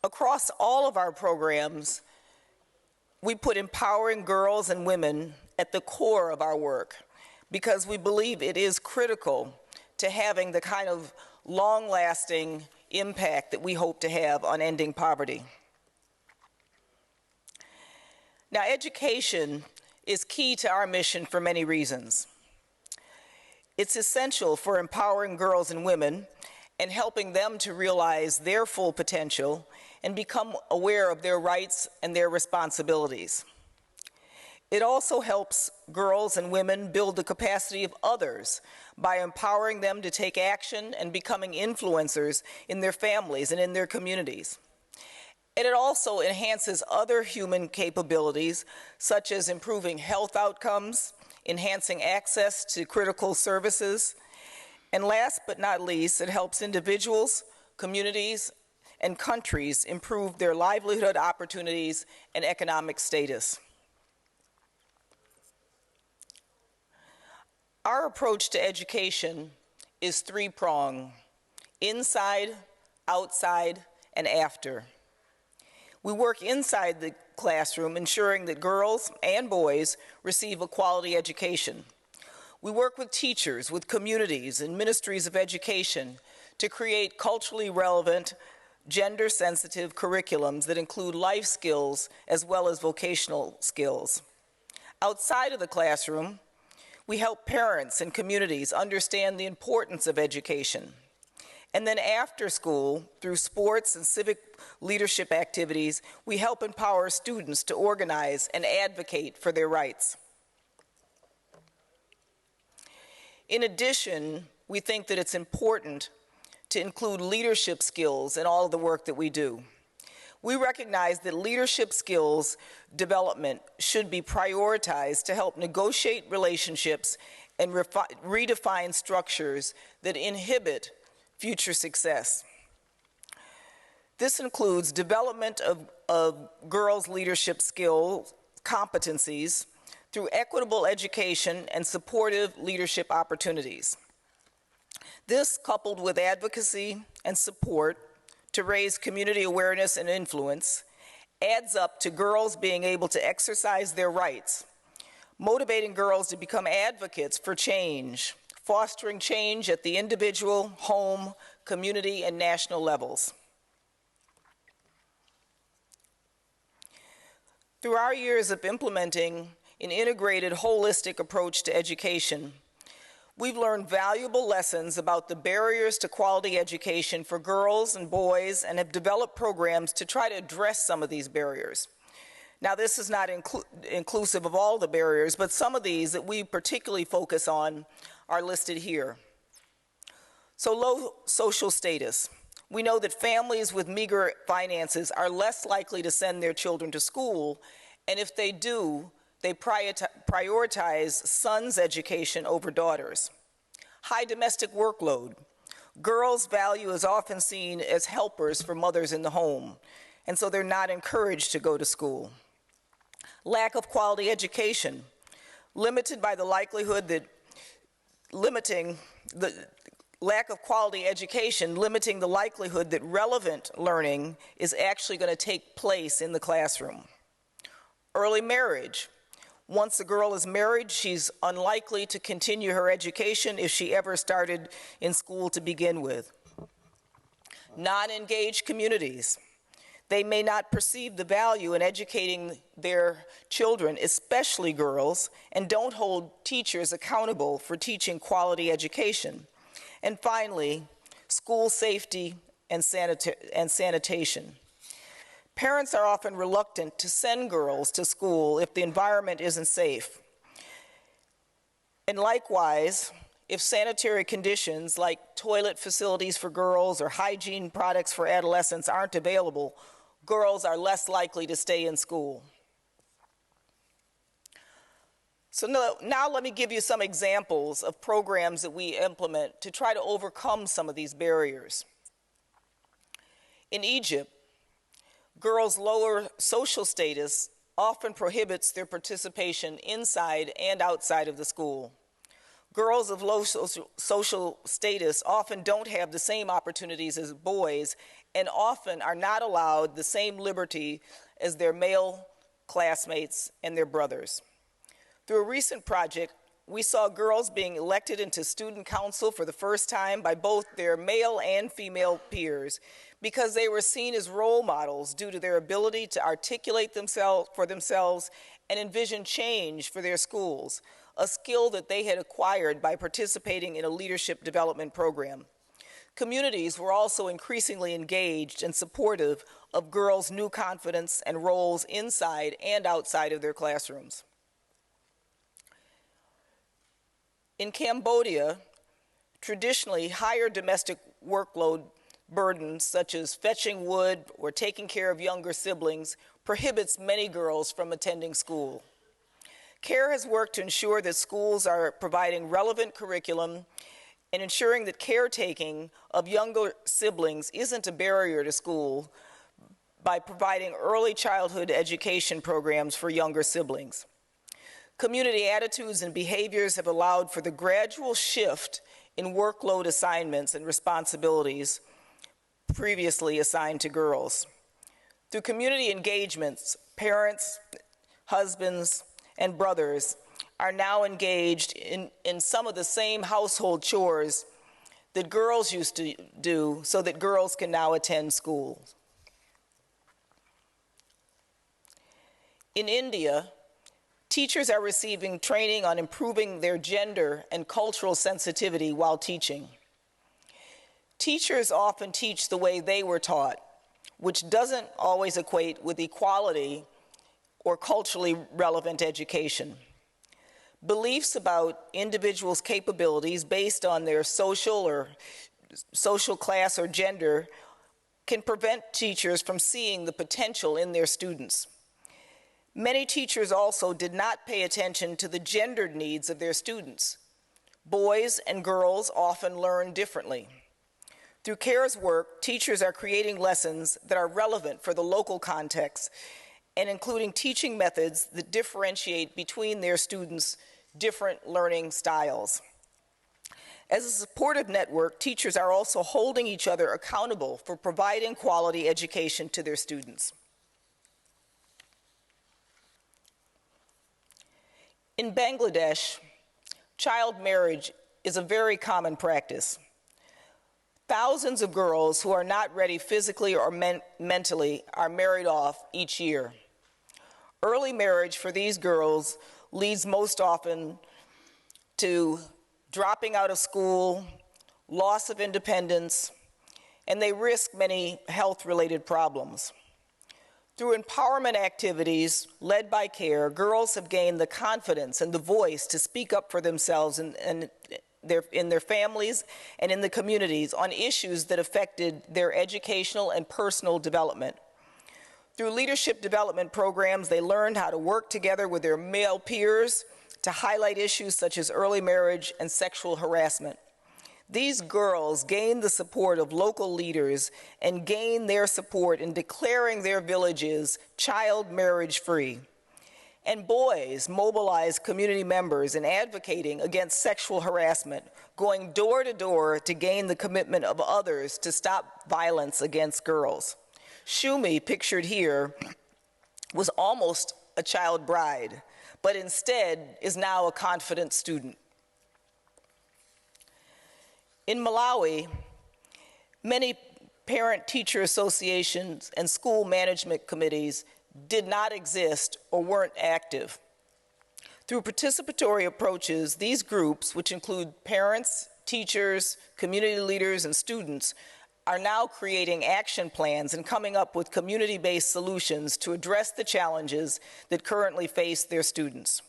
Across all of our programs, we put empowering girls and women at the core of our work, because we believe it is critical to having the kind of long-lasting impact that we hope to have on ending poverty. Now, education is key to our mission for many reasons. It's essential for empowering girls and women and helping them to realize their full potential and become aware of their rights and their responsibilities. It also helps girls and women build the capacity of others by empowering them to take action and becoming influencers in their families and in their communities. And it also enhances other human capabilities, such as improving health outcomes, enhancing access to critical services, and last but not least, it helps individuals, communities, and countries improve their livelihood opportunities and economic status. Our approach to education is three-pronged: inside, outside, and after. We work inside the classroom, ensuring that girls and boys receive a quality education. We work with teachers, with communities, and ministries of education to create culturally relevant, gender-sensitive curriculums that include life skills as well as vocational skills. Outside of the classroom, we help parents and communities understand the importance of education. And then after school, through sports and civic leadership activities, we help empower students to organize and advocate for their rights. In addition, we think that it's important to include leadership skills in all of the work that we do. We recognize that leadership skills development should be prioritized to help negotiate relationships and redefine structures that inhibit future success. This includes development of girls' leadership skills, competencies, through equitable education and supportive leadership opportunities. This, coupled with advocacy and support to raise community awareness and influence, adds up to girls being able to exercise their rights, motivating girls to become advocates for change, fostering change at the individual, home, community, and national levels. Through our years of implementing an integrated, holistic approach to education, we've learned valuable lessons about the barriers to quality education for girls and boys, and have developed programs to try to address some of these barriers. Now, this is not inclusive of all the barriers, but some of these that we particularly focus on are listed here. So, low social status. We know that families with meager finances are less likely to send their children to school, and if they do, they prioritize sons' education over daughters. High domestic workload. Girls' value is often seen as helpers for mothers in the home, and so they're not encouraged to go to school. Lack of quality education, limited by the likelihood that lack of quality education limiting the likelihood that relevant learning is actually going to take place in the classroom. Early marriage. Once a girl is married, she's unlikely to continue her education if she ever started in school to begin with. Non-engaged communities. They may not perceive the value in educating their children, especially girls, and don't hold teachers accountable for teaching quality education. And finally, school safety and sanitation. Parents are often reluctant to send girls to school if the environment isn't safe. And likewise, if sanitary conditions like toilet facilities for girls or hygiene products for adolescents aren't available, girls are less likely to stay in school. So now let me give you some examples of programs that we implement to try to overcome some of these barriers. In Egypt, girls' lower social status often prohibits their participation inside and outside of the school. Girls of low social status often don't have the same opportunities as boys and often are not allowed the same liberty as their male classmates and their brothers. Through a recent project, we saw girls being elected into student council for the first time by both their male and female peers because they were seen as role models due to their ability to articulate themselves and envision change for their schools, a skill that they had acquired by participating in a leadership development program. Communities were also increasingly engaged and supportive of girls' new confidence and roles inside and outside of their classrooms. In Cambodia, traditionally higher domestic workload burdens such as fetching wood or taking care of younger siblings prohibits many girls from attending school. CARE has worked to ensure that schools are providing relevant curriculum and ensuring that caretaking of younger siblings isn't a barrier to school by providing early childhood education programs for younger siblings. Community attitudes and behaviors have allowed for the gradual shift in workload assignments and responsibilities previously assigned to girls. Through community engagements, parents, husbands, and brothers are now engaged in some of the same household chores that girls used to do so that girls can now attend school. In India, teachers are receiving training on improving their gender and cultural sensitivity while teaching. Teachers often teach the way they were taught, which doesn't always equate with equality or culturally relevant education. Beliefs about individuals' capabilities based on their social class or gender can prevent teachers from seeing the potential in their students. Many teachers also did not pay attention to the gendered needs of their students. Boys and girls often learn differently. Through CARE's work, teachers are creating lessons that are relevant for the local context and including teaching methods that differentiate between their students' different learning styles. As a supportive network, teachers are also holding each other accountable for providing quality education to their students. In Bangladesh, child marriage is a very common practice. Thousands of girls who are not ready physically or mentally are married off each year. Early marriage for these girls leads most often to dropping out of school, loss of independence, and they risk many health-related problems. Through empowerment activities led by CARE, girls have gained the confidence and the voice to speak up for themselves in their families and in the communities on issues that affected their educational and personal development. Through leadership development programs, they learned how to work together with their male peers to highlight issues such as early marriage and sexual harassment. These girls gained the support of local leaders and gained their support in declaring their villages child marriage free. And boys mobilize community members in advocating against sexual harassment, going door to door to gain the commitment of others to stop violence against girls. Shumi, pictured here, was almost a child bride, but instead is now a confident student. In Malawi, many parent-teacher associations and school management committees did not exist or weren't active. Through participatory approaches, these groups, which include parents, teachers, community leaders, and students, are now creating action plans and coming up with community-based solutions to address the challenges that currently face their students.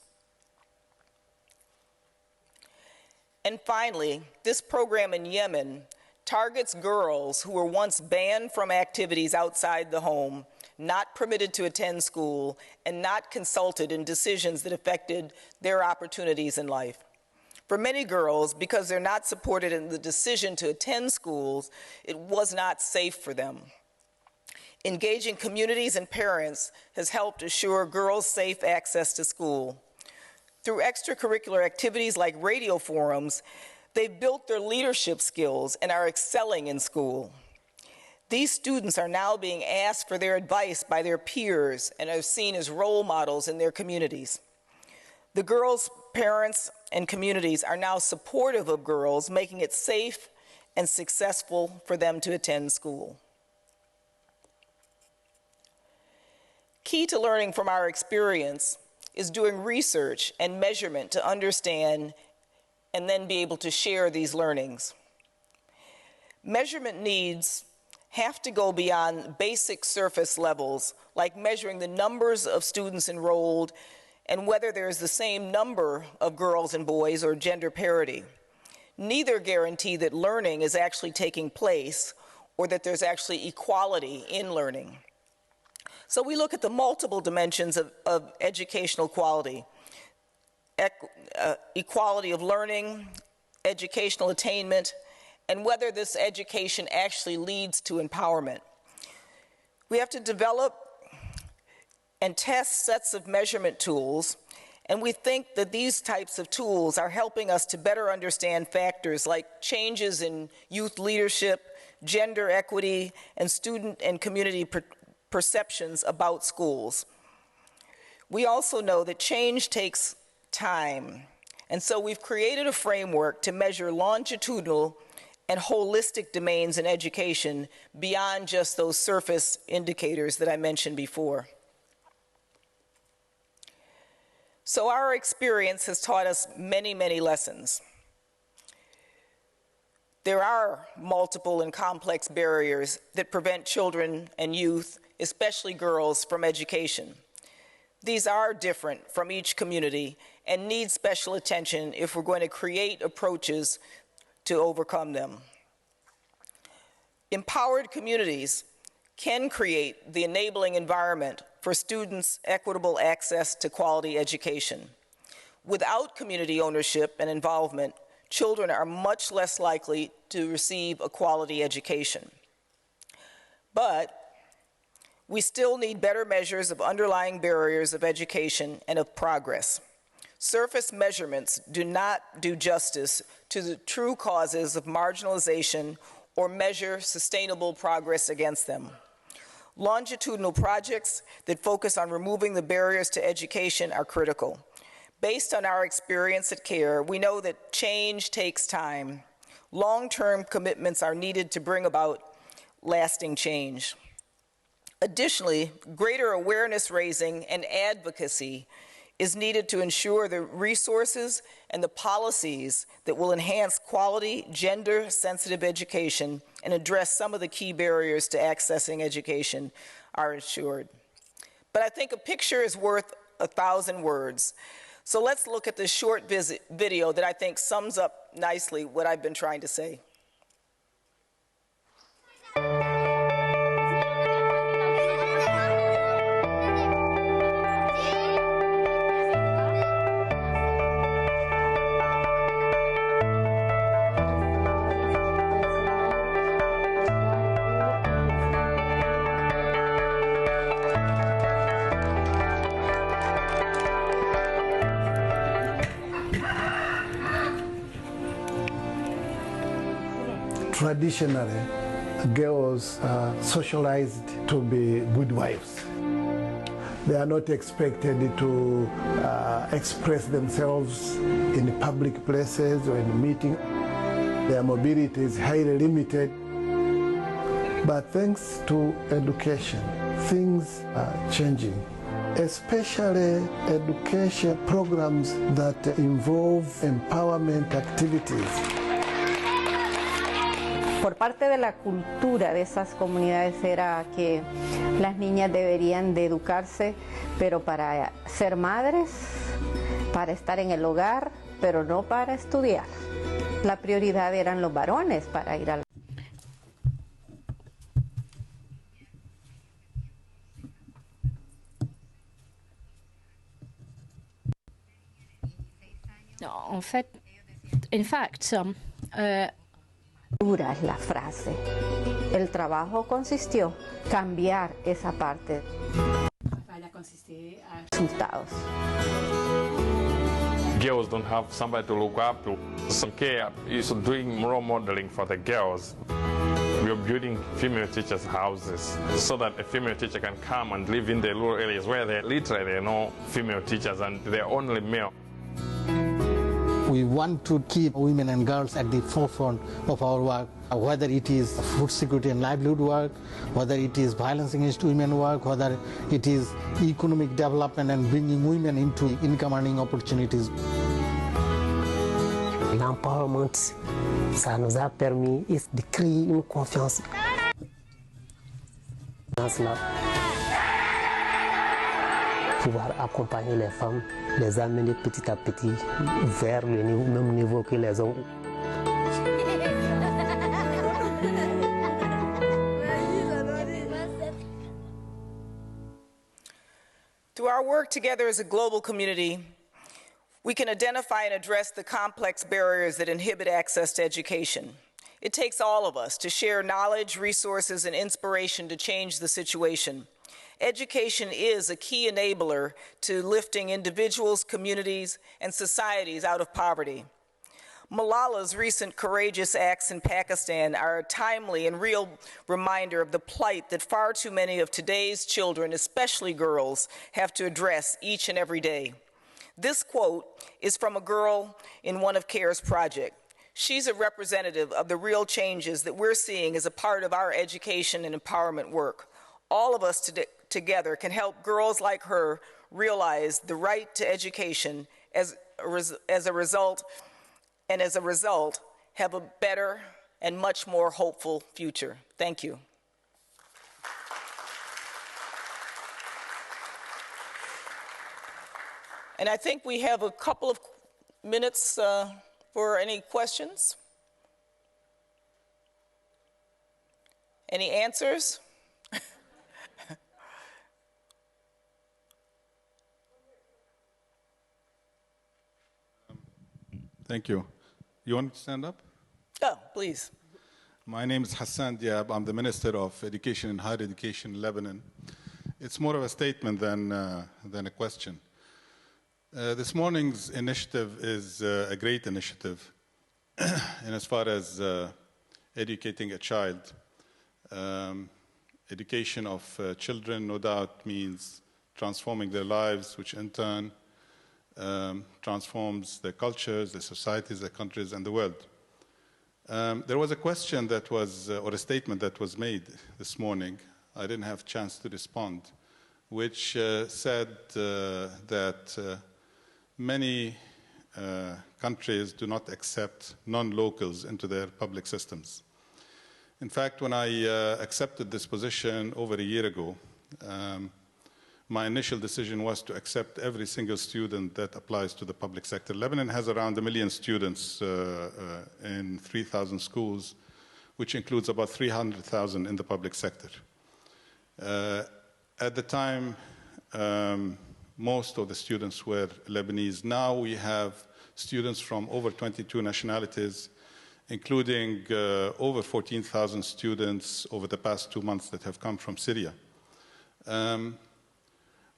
And finally, this program in Yemen targets girls who were once banned from activities outside the home, not permitted to attend school, and not consulted in decisions that affected their opportunities in life. For many girls, because they're not supported in the decision to attend schools, it was not safe for them. Engaging communities and parents has helped assure girls safe access to school. Through extracurricular activities like radio forums, they've built their leadership skills and are excelling in school. These students are now being asked for their advice by their peers and are seen as role models in their communities. The girls' parents and communities are now supportive of girls, making it safe and successful for them to attend school. Key to learning from our experience is doing research and measurement to understand and then be able to share these learnings. Measurement needs have to go beyond basic surface levels, like measuring the numbers of students enrolled and whether there is the same number of girls and boys or gender parity. Neither guarantee that learning is actually taking place or that there's actually equality in learning. So we look at the multiple dimensions of educational quality: equality of learning, educational attainment, and whether this education actually leads to empowerment. We have to develop and test sets of measurement tools, and we think that these types of tools are helping us to better understand factors like changes in youth leadership, gender equity, and student and community perceptions about schools. We also know that change takes time, and so we've created a framework to measure longitudinal and holistic domains in education beyond just those surface indicators that I mentioned before. So our experience has taught us many, many lessons. There are multiple and complex barriers that prevent children and youth, especially girls, from education. These are different from each community and need special attention if we're going to create approaches to overcome them. Empowered communities can create the enabling environment for students' equitable access to quality education. Without community ownership and involvement, children are much less likely to receive a quality education. But we still need better measures of underlying barriers of education and of progress. Surface measurements do not do justice to the true causes of marginalization or measure sustainable progress against them. Longitudinal projects that focus on removing the barriers to education are critical. Based on our experience at CARE, we know that change takes time. Long-term commitments are needed to bring about lasting change. Additionally, greater awareness raising and advocacy is needed to ensure the resources and the policies that will enhance quality, gender-sensitive education and address some of the key barriers to accessing education are ensured. But I think a picture is worth 1,000 words. So let's look at this short video that I think sums up nicely what I've been trying to say. Traditionally, girls are socialized to be good wives. They are not expected to express themselves in public places or in meetings. Their mobility is highly limited. But thanks to education, things are changing, especially education programs that involve empowerment activities. Por parte de la cultura de esas comunidades era que las niñas deberían de educarse, pero para ser madres, para estar en el hogar, pero no para estudiar. La prioridad eran los varones para ir a la... In fact, Dura es la frase. El trabajo consistió en cambiar esa parte. Resultados. Girls don't have somebody to look up to. Some care is doing role modeling for the girls. We are building female teachers' houses so that a female teacher can come and live in the rural areas where there literally are no female teachers and they're only male. We want to keep women and girls at the forefront of our work, whether it is food security and livelihood work, whether it is violence against women work, whether it is economic development and bringing women into income earning opportunities. L'empowerment, ça nous a permis de créer une confiance. Pouvoir accompagner les femmes, les amener petit à petit vers le même niveau que les hommes. Through our work together as a global community, we can identify and address the complex barriers that inhibit access to education. It takes all of us to share knowledge, resources, and inspiration to change the situation. Education is a key enabler to lifting individuals, communities, and societies out of poverty. Malala's recent courageous acts in Pakistan are a timely and real reminder of the plight that far too many of today's children, especially girls, have to address each and every day. This quote is from a girl in one of CARE's projects. She's a representative of the real changes that we're seeing as a part of our education and empowerment work. All of us together can help girls like her realize the right to education as a result have a better and much more hopeful future. Thank you. And I think we have a couple of minutes for any questions. Any answers? Thank you. You want to stand up? Oh, please. My name is Hassan Diab. I'm the Minister of Education and Higher Education in Lebanon. It's more of a statement than a question. This morning's initiative is a great initiative in as far as educating a child. Education of children, no doubt, means transforming their lives, which in turn transforms their cultures, their societies, their countries, and the world. There was a question that was, or a statement that was made this morning. I didn't have a chance to respond, which said that many countries do not accept non-locals into their public systems. In fact, when I accepted this position over a year ago, my initial decision was to accept every single student that applies to the public sector. Lebanon has around 1 million students in 3,000 schools, which includes about 300,000 in the public sector. At the time, most of the students were Lebanese. Now we have students from over 22 nationalities, including over 14,000 students over the past 2 months that have come from Syria.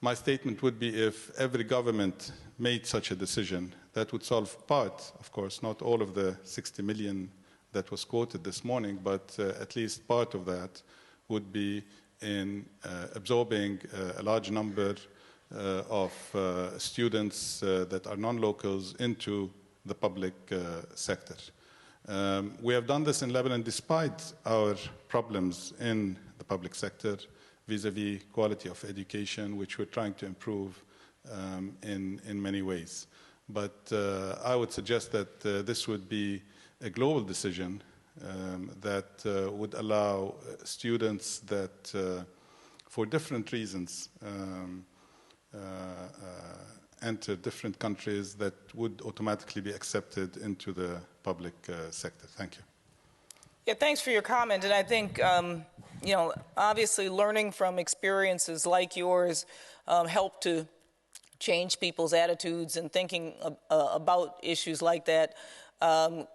My statement would be if every government made such a decision, that would solve part, of course, not all of the 60 million that was quoted this morning, but at least part of that would be in absorbing a large number of students that are non-locals into the public sector. We have done this in Lebanon despite our problems in the public sector vis-a-vis quality of education, which we're trying to improve in many ways. But I would suggest that this would be a global decision that would allow students that, for different reasons, enter different countries that would automatically be accepted into the public sector. Thank you. Yeah, thanks for your comment. And I think, you know, obviously learning from experiences like yours help to change people's attitudes and thinking about issues like that.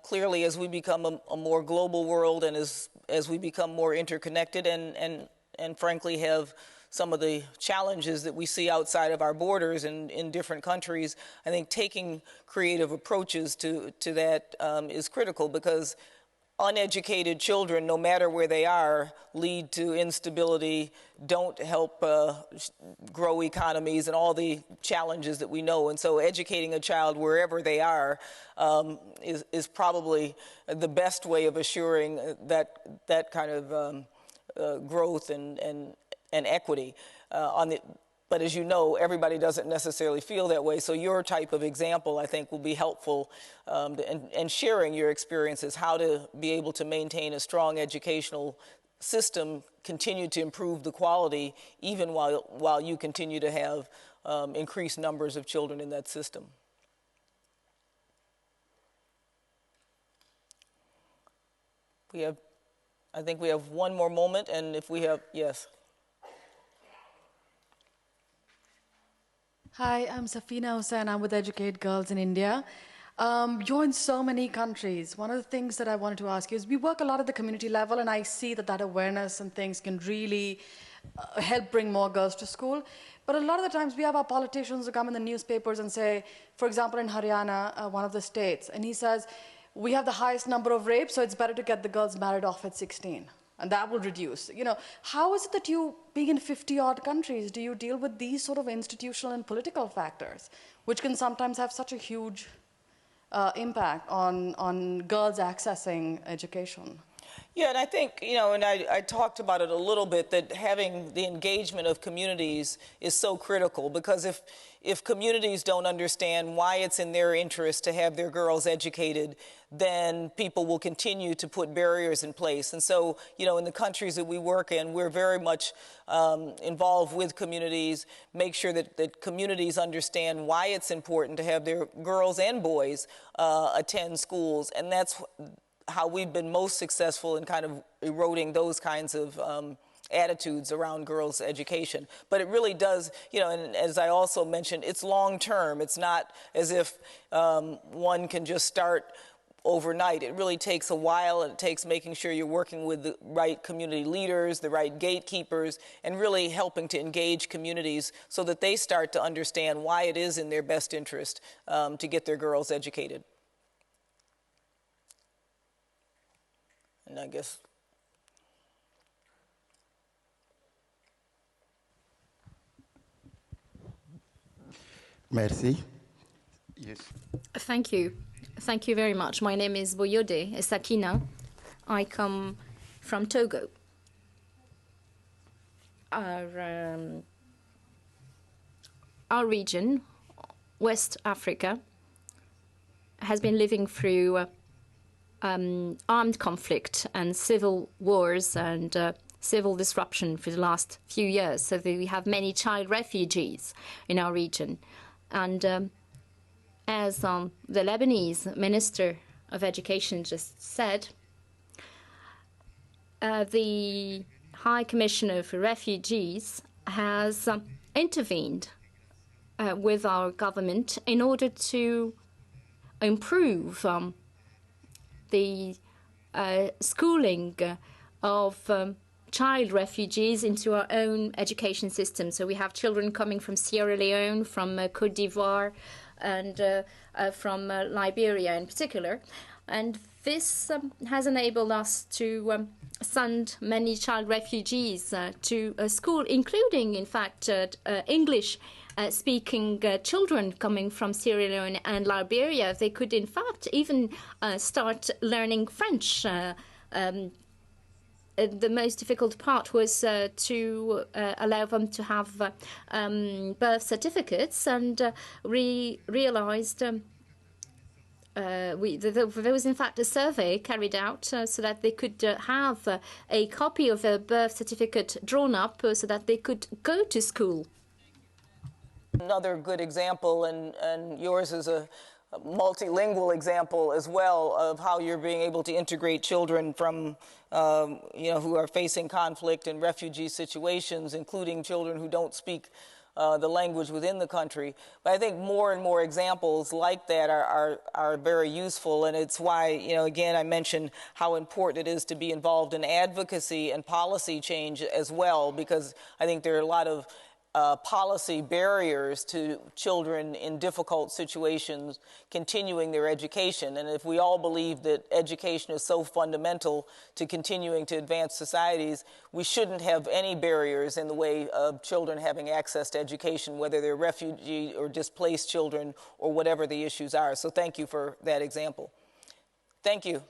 Clearly, as we become a more global world and as we become more interconnected and frankly have some of the challenges that we see outside of our borders in different countries, I think taking creative approaches to that is critical, because uneducated children, no matter where they are, lead to instability, don't help grow economies and all the challenges that we know. And so educating a child wherever they are is probably the best way of assuring that kind of growth and equity. But as you know, everybody doesn't necessarily feel that way. So your type of example, I think, will be helpful and sharing your experiences, how to be able to maintain a strong educational system, continue to improve the quality, even while you continue to have increased numbers of children in that system. I think we have one more moment, and if we have, yes. Hi, I'm Safina Hussain. I'm with Educate Girls in India. You're in so many countries. One of the things that I wanted to ask you is we work a lot at the community level, and I see that awareness and things can really help bring more girls to school. But a lot of the times we have our politicians who come in the newspapers and say, for example, in Haryana, one of the states, and he says, we have the highest number of rapes, so it's better to get the girls married off at 16. And that will reduce. You know, how is it that you, being in 50-odd countries, do you deal with these sort of institutional and political factors, which can sometimes have such a huge impact on girls accessing education? Yeah, and I think, you know, and I talked about it a little bit, that having the engagement of communities is so critical, because if communities don't understand why it's in their interest to have their girls educated, then people will continue to put barriers in place. And so, you know, in the countries that we work in, we're very much involved with communities, make sure that communities understand why it's important to have their girls and boys attend schools. And that's how we've been most successful in kind of eroding those kinds of attitudes around girls' education. But it really does, you know, and as I also mentioned, it's long term. It's not as if one can just start overnight. It really takes a while, and it takes making sure you're working with the right community leaders, the right gatekeepers, and really helping to engage communities so that they start to understand why it is in their best interest to get their girls educated. And I guess. Merci. Yes. Thank you. Thank you very much. My name is Boyode Sakina. I come from Togo. Our region, West Africa, has been living through armed conflict and civil wars and civil disruption for the last few years. So we have many child refugees in our region. And as the Lebanese Minister of Education just said, the High Commissioner for Refugees has intervened with our government in order to improve the schooling of child refugees into our own education system. So we have children coming from Sierra Leone, from Côte d'Ivoire, and from Liberia in particular. And This has enabled us to send many child refugees to school, including, in fact, English-speaking children coming from Sierra Leone and Liberia. They could, in fact, even start learning French. The most difficult part was to allow them to have birth certificates, and realized there was in fact a survey carried out so that they could have a copy of a birth certificate drawn up so that they could go to school. Another good example, and yours is a multilingual example as well, of how you're being able to integrate children from, who are facing conflict and refugee situations, including children who don't speak the language within the country. But I think more and more examples like that are very useful, and it's why, again, I mentioned how important it is to be involved in advocacy and policy change as well, because I think there are a lot of policy barriers to children in difficult situations continuing their education. And if we all believe that education is so fundamental to continuing to advance societies, we shouldn't have any barriers in the way of children having access to education, whether they're refugee or displaced children or whatever the issues are. So thank you for that example. Thank you.